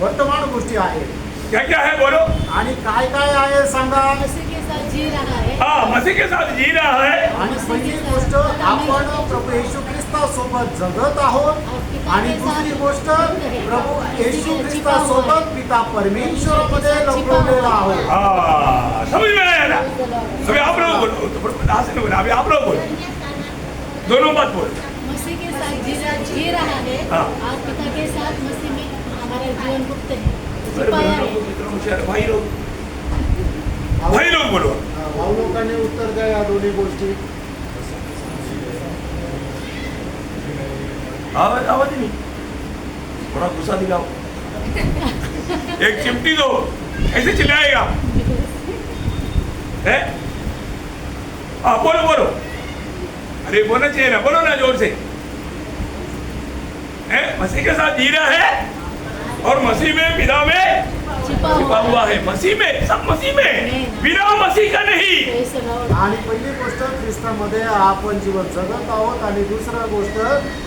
वर्तमान गोष्टी आहेत. क्या क्या है बोलो. आणि काय काय आहे सांगा. मसीह के साथ जी रहा है. हाँ, मसीह के साथ जी रहा है. आणि पहिली गोष्ट, आपण प्रभू येशू ख्रिस्तासोबत जगत आहोत. आणि दुसरी गोष्ट, प्रभू येशू ख्रिस्तासोबत पिता परमेश्वरामध्ये लपवलेला आहोत. हाँ, समझ में आया ना. अभी आप लोग बोलो, तो प्रभु से बोलो, अभी आप लोग बोलो, दोनों बात बोलो. मसीह के साथ जी रहा है. हाँ. आज पिता के साथ मसीह में हमारा जीवन गुप्त है, अरे छिपाया है. भाई लोग बोलो. भाऊ लोकांनी उत्तर द्या या दोन्ही गोष्टी. आवाज आवाज नहीं, थोड़ा गुस्सा दिखाओ. एक चिमटी दो, ऐसे चिल्लाएगा. है? हाँ, बोलो बोलो. अरे बोलना चाहिए ना, बोलो ना जोर से. है? मसीह के साथ जी रहा है और मसीह में पिता में छिपा हुआ है. मसीह में, सब मसीह में, बिना मसीह का नहीं. Praise the Lord. आणि पहिली गोष्ट, ख्रिस्तामध्ये आपण जीवन जगत आहोत. आणि दुसरा गोष्ट,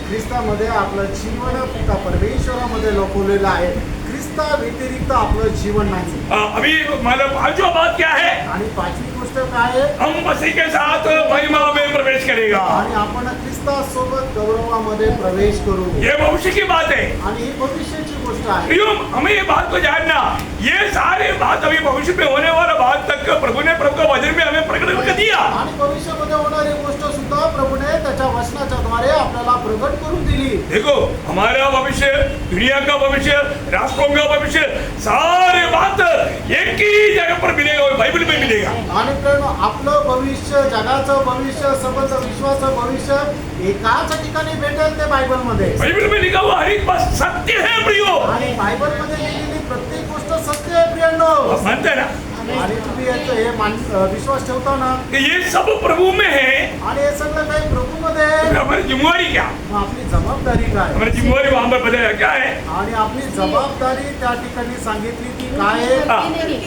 ख्रिस्तामध्ये आपलं जीवन पिता परमेश्वरामध्ये लपवलेलं आहे. ख्रिस्ता व्यतिरिक्त आपलं जीवन नाही. अभी मतलब पांचवा बात क्या है? आणि पाचवी गोष्ट काय आहे? हम मसीह के साथ महिमा में प्रवेश करेगा. आणि आपण ख्रिस्तासोबत गौरवामध्ये प्रवेश करू. ये भविष्य की बात है. आणि ही भविष्याची गोष्ट आहे. प्रियो, हमें ये बात को जानना, ये सारी बात अभी भविष्य में होने वाला बात तक प्रभु ने प्रभु का वचन में हमें प्रकट करके दिया. आणि भविष्यामध्ये होणारी गोष्ट सुद्धा प्रभूने त्याच्या वचनाच्या द्वारे आपल्याला प्रगट करून दिली. देखो, हमारा भविष्य, दुनिया का भविष्य, राष्ट्रों का भविष्य, सारे बात एक ही जगह पर मिलेगा, बाइबल में मिलेगा. आणि प्रेम, आपलं भविष्य, जगाचं भविष्य, सबंध विश्वाचं भविष्य एकाच ठिकाणी भेटेल, ते बायबलमध्ये. बाइबल में लिखा हुआ हर एक बात सत्य है प्रियो. आणि बायबलमध्ये लिहिलेली प्रत्येक गोष्ट सत्य आहे प्रियांनो. आप मानते हैं ना आणि तुम्ही याचं विश्वास ठेवता ना, कि ये सब प्रभु में है. आणि हे सगळं काही प्रभूमध्ये आहे. फिर हमारी जिम्मेवारी क्या? मग आपली जबाबदारी काय? हमारी जिम्मेवारी वहां पर बताया क्या है? आणि आपली जबाबदारी त्या ठिकाणी सांगितली ती काय आहे? हाँ. की नहीं,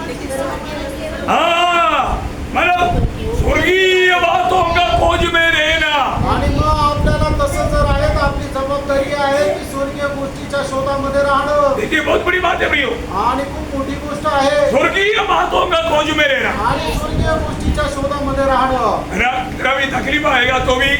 लेकिन सर्वज्ञ हाँ, मतलब स्वर्गीय बातों का खोज में रहना. आणि मग आपल्याला तसं जर आहे तर आपली जबाबदारी आहे की स्वर्गीय गोष्टीच्या शोधामध्ये राहणं. देखिए, बहुत बड़ी बात है प्रियो. आणि खूप मोठी गोष्ट आहे. स्वर्गीय बातों का खोज में रहना. आणि स्वर्गीय गोष्टीच्या शोधामध्ये राहणं. जरा भी तकलीफ आएगा तो भी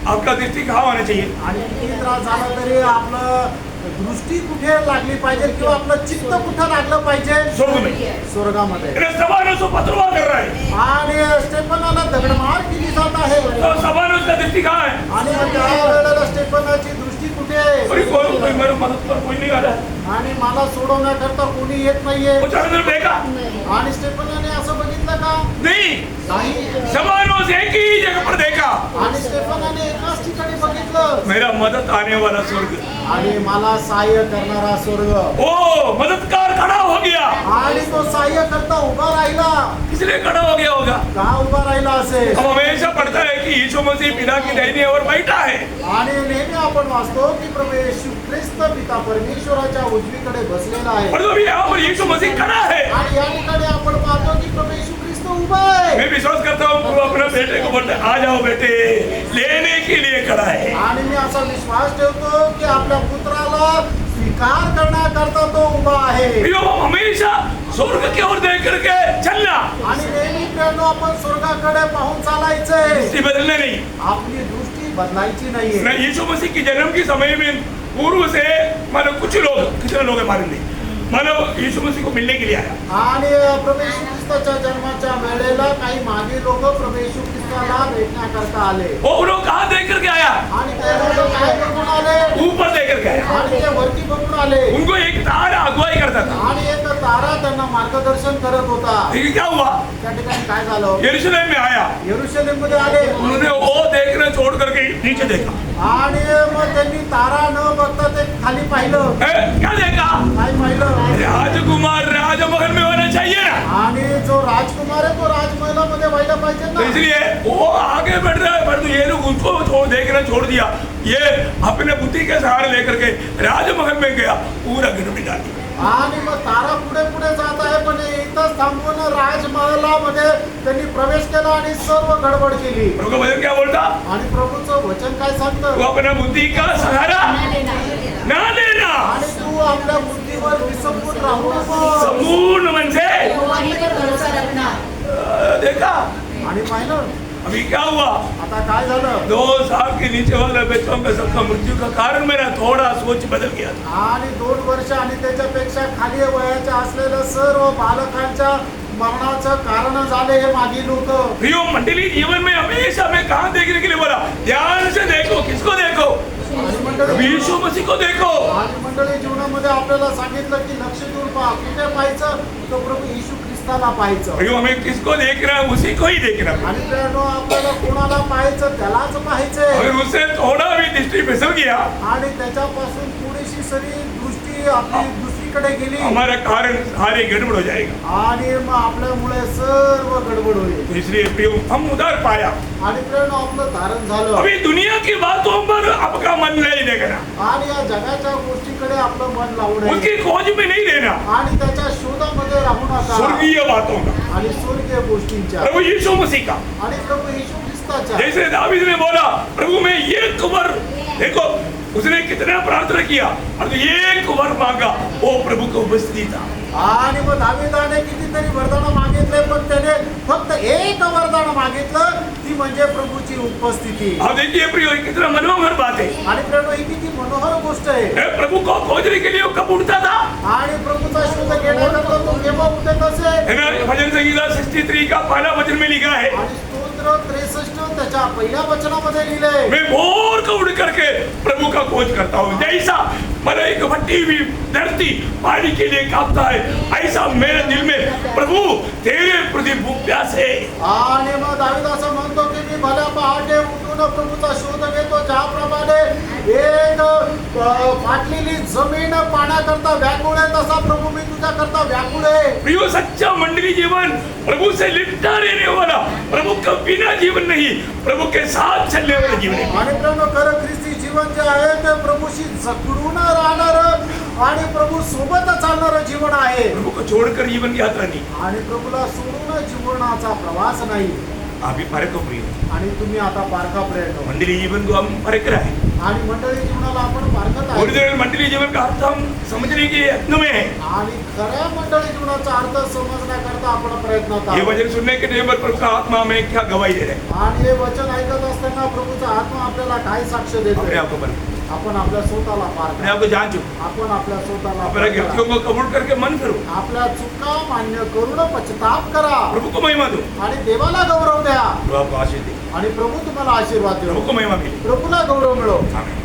आपका दृष्टि कहाँ होना चाहिए? आणि किती त्रास झाला तरी आपलं दृष्टी कुठे लागली पाहिजे किंवा आपलं चित्त कुठे लागलं पाहिजे? स्वर्ग में. स्वर्गामध्ये. स्तेफानोस को पथरवाह कर रहा है. आणि स्टेफनाला दगडमार केली जात आहे. तो स्तेफानोस का दृष्टि कहाँ है? आणि मग त्या वेळेला स्टेफनाची दृष्टी कुठे आहे? कोई मेरे मदद पर कोई नहीं आ रहा है. आणि मला मला सोडवण्याकरता कोणी येत नाहीये. वो चारों तरफ देखा नाही. आणि स्टेफनाने असं बघितलं का? नहीं, नाही. समानों से एक ही जगह पर देखा, आणि स्टेफनाने एकाच ठिकाणी बघितलं, मेरा मदद आने वाला स्वर्ग, आणि मला सहाय्य करणारा स्वर्ग. ओ मददगार खड़ा हो गया. आणि तो सहाय्य करता उभा राहिला. इसलिए खड़ा हो गया होगा. का उभा राहिला असेल? हम हमेशा पढ़ता है कि यीशु मसीह पिता की दाहिनी ओर बैठा है. आणि नेहमी आपण वाचतो की प्रभू येशू ख्रिस्त पिता परमेश्वराच्या उजवीकडे बसलेला आहे. और अभी यहाँ पर यीशु मसीह खड़ा है. आणि या ठिकाणी आपण पाहतो की प्रभू येशू ख्रिस्त उभा आहे. मैं विश्वास करता हूँ वो अपने बेटे को बोलते आ जाओ बेटे, लेने के लिए खड़ा है. आणि मी असा विश्वास ठेवतो की आपल्या पुत्राला स्वीकार करण्याकरता तो उभा आहे. प्रियो, हमेशा स्वर्ग की ओर देख करके चलना, आणि नेहमी प्रेरणो आपण स्वर्गाकडे पाहून चालायचंय. दृष्टि बदलना नहीं. आपली दृष्टी बदलायची नाहीये. मैं यीशु मसीह की जन्म के समय में पूर्व से मानो कुछ लोग, कितने लोग है मालूम नहीं, मानो यीशु मसीह को मिलने के लिए आया. आणि प्रभू येशू ख्रिस्ताच्या जन्माच्या वेळेला काही मागे लोक प्रभू येशू ख्रिस्ताला भेटण्याकरता आले. वो लोग कहाँ देख करके आया? आणि ते लोक काय बघून आले? ऊपर देख करके आया. आणि ते वरती बघून आले. उनको एक तारा अगुवाई करता था. आणि एक तारा त्यांना मार्गदर्शन करत होता. लेकिन क्या हुआ? त्या ठिकाणी काय झालं? यरूशलेम में आया, यरुशलेम मध्ये आले. उन्होंने वो देखना छोड़ करके नीचे देखा. आणि मग त्यांनी तारा न बघता ते खाली पाहिलं. क्या देखा? काय पाहिलं? राजकुमार राजमहल में होना चाहिए ना. आणि जो राजकुमार आहे तो राजमहलामध्ये व्हायला पाहिजे तो ना. इसलिए वो आगे बढ़ रहा है, परंतु ये लोग उसको देखना छोड़ दिया. ये अपने बुद्धि के सहारे लेकर के राजमहल में गया, पूरा गड़बड़ी डाल दी. आणि मग तारा पुढे पुढे जात आहे पण इथं थांबून राजमहलामध्ये त्यांनी प्रवेश केला आणि सर्व गडबड केली. प्रभु का वचन क्या बोलता? आणि प्रभूचं वचन काय सांगतं? वो अपना बुद्धि का सहारा ना लेना, आणि तू आपल्या बुद्धीवर विसंबून राहू नको. संपूर्ण मन से यहोवावर भरोसा रखना. देखा. आणि पाहिलं अभी क्या हुआ? आता काय झालं? 2 साल के नीचे वाले बच्चों का सबका मृत्यु का कारण मेरा थोड़ा सोच बदल गया था. आणि 2 वर्ष आणि त्याच्यापेक्षा खाली वयाच्या असलेल्या सर्व बालकांच्या मरणाचं कारण झाले हे मागी लोक. प्रियो मंडली, जीवन में हमेशा मैं कहाँ देखने के लिए बोला, ध्यान से देखो. किसको देखो? आणि मंडळी यीशु मसीह को देखो. आणि मंडळी जीवनामध्ये आपल्याला सांगितलं की लक्ष देऊन पहा. कुठे पाहायचं? तो प्रभू येशू ख्रिस्ताला पाहायचं. प्रियो, हमें किसको देखना है? उसी को ही देखना है. आणि प्रेरणो आपल्याला कोणाला पाहायचं? त्यालाच पाहायचंय. अगर उससे थोड़ा भी दृष्टि फिसल गया, आणि त्याच्यापासून थोडीशी सरी दृष्टी आपली दुसरीकडे गेली हमारा कारण सारे गड़बड़ हो जाएगा. आणि मग आपल्यामुळे सर्व गडबड होईल. तो इसलिए प्रियो, हम उधर पाया. आणि प्रेरणो आपलं धारण झालं. अभी दुनिया की बातों पर आपका मन नहीं देखना, आणि या जगाच्या गोष्टीकडे आपलं मन लावू नये. उसकी खोज में नहीं देना, आणि त्याच्या शोधामध्ये राहू नका. स्वर्गीय बातों का, आणि स्वर्गीय गोष्टींच्या प्रभु यीशु मसीह का. आणि प्रभू येशू ख्रिस्ताच्या. जैसे दावीद ने बोला, प्रभु मैं एक वर, देखो उसने कितना प्रार्थना किया और एक वर मांगा, वो प्रभु को उपस्थिति था. आणि मग दाविदाने कितीतरी वरदान मागितले पण त्याने फक्त एक वरदान मागितलं, ती म्हणजे प्रभूची उपस्थिती. अब देखिए प्रियो, ये कितना मनोहर बात है. आणि प्रेरणो ही किती मनोहर गोष्ट आहे. ए, प्रभु को खोजने के लिए वो कब उठता था? आणि प्रभूचा शोध घेण्याकरता तो केव्हा उठत असे? है ना, भजन संगीता 63 का पहला वचन में लिखा है, आणि स्तोत्र 63 त्याच्या पहिल्या वचनामध्ये लिहिलंय. मैं भोर को उठ करके प्रभु का खोज करता हूँ. जैसा मेरा एक भट्टी हुई धरती पानी के लिए कांपता है, ऐसा मेरे दिल में प्रभु तेरे प्रति भूख प्यास है. आणि मग दावीद असं म्हणतो की मी भल्या पहाटे उठून प्रभूचा शोध घेतो, ज्याप्रमाणे एक फाटलेली जमीन पाण्याकरता व्याकुळ आहे, तसा प्रभू मी तुझ्याकरता व्याकुळ आहे. प्रियो, सच्चा मंडली जीवन प्रभु से लिपटा रहने वाला, प्रभु का बिना जीवन नहीं, प्रभु के साथ चलने वाला जीवन है. आणि प्रभू खरं ख्रिस्ती जीवन जे आहे ते प्रभूशी जखडून राहणार आणि प्रभू सोबत चालणारं जीवन आहे. प्रभु को छोड़कर जीवन की यात्रा नहीं. आणि प्रभूला सोडून जीवनाचा प्रवास नाही. अभी फर्क हो प्रिय, आणि तुम्ही आता पारखा प्रयत्न. मंडली जीवन को हम फर्क रहे. आणि मंडळी जीवनाला आपण पारखत आहे. ओरिजिनल मंडली जीवन का अर्थ हम समझने के यत्न में है. आणि खऱ्या मंडळी जीवनाचा अर्थ समजण्याकरता आपण प्रयत्नात ये आहोत. वचन सुनने के टाइम पर प्रभु का आत्मा हमें क्या गवाही दे रहे हैं? आणि हे वचन ऐकत असताना प्रभूचा आत्मा आपल्याला काय साक्ष देतो? अपने आप को पर, आपण आपल्या स्वतःला अपने पारखा. आप को जांचो, आपण आपल्या स्वतःला अपने पारखा. गलतियों को कबूल करके मन करो, आपल्या चुका मान्य करून पश्चाताप करा प्रभु को महिमा दो, आणि देवाला गौरव द्या. प्रभु आपको आशीष दे, आणि प्रभू तुम्हाला आशीर्वाद प्रभु देतो. को महिमा मिले. प्रभूला गौरव मिळो. आमीन.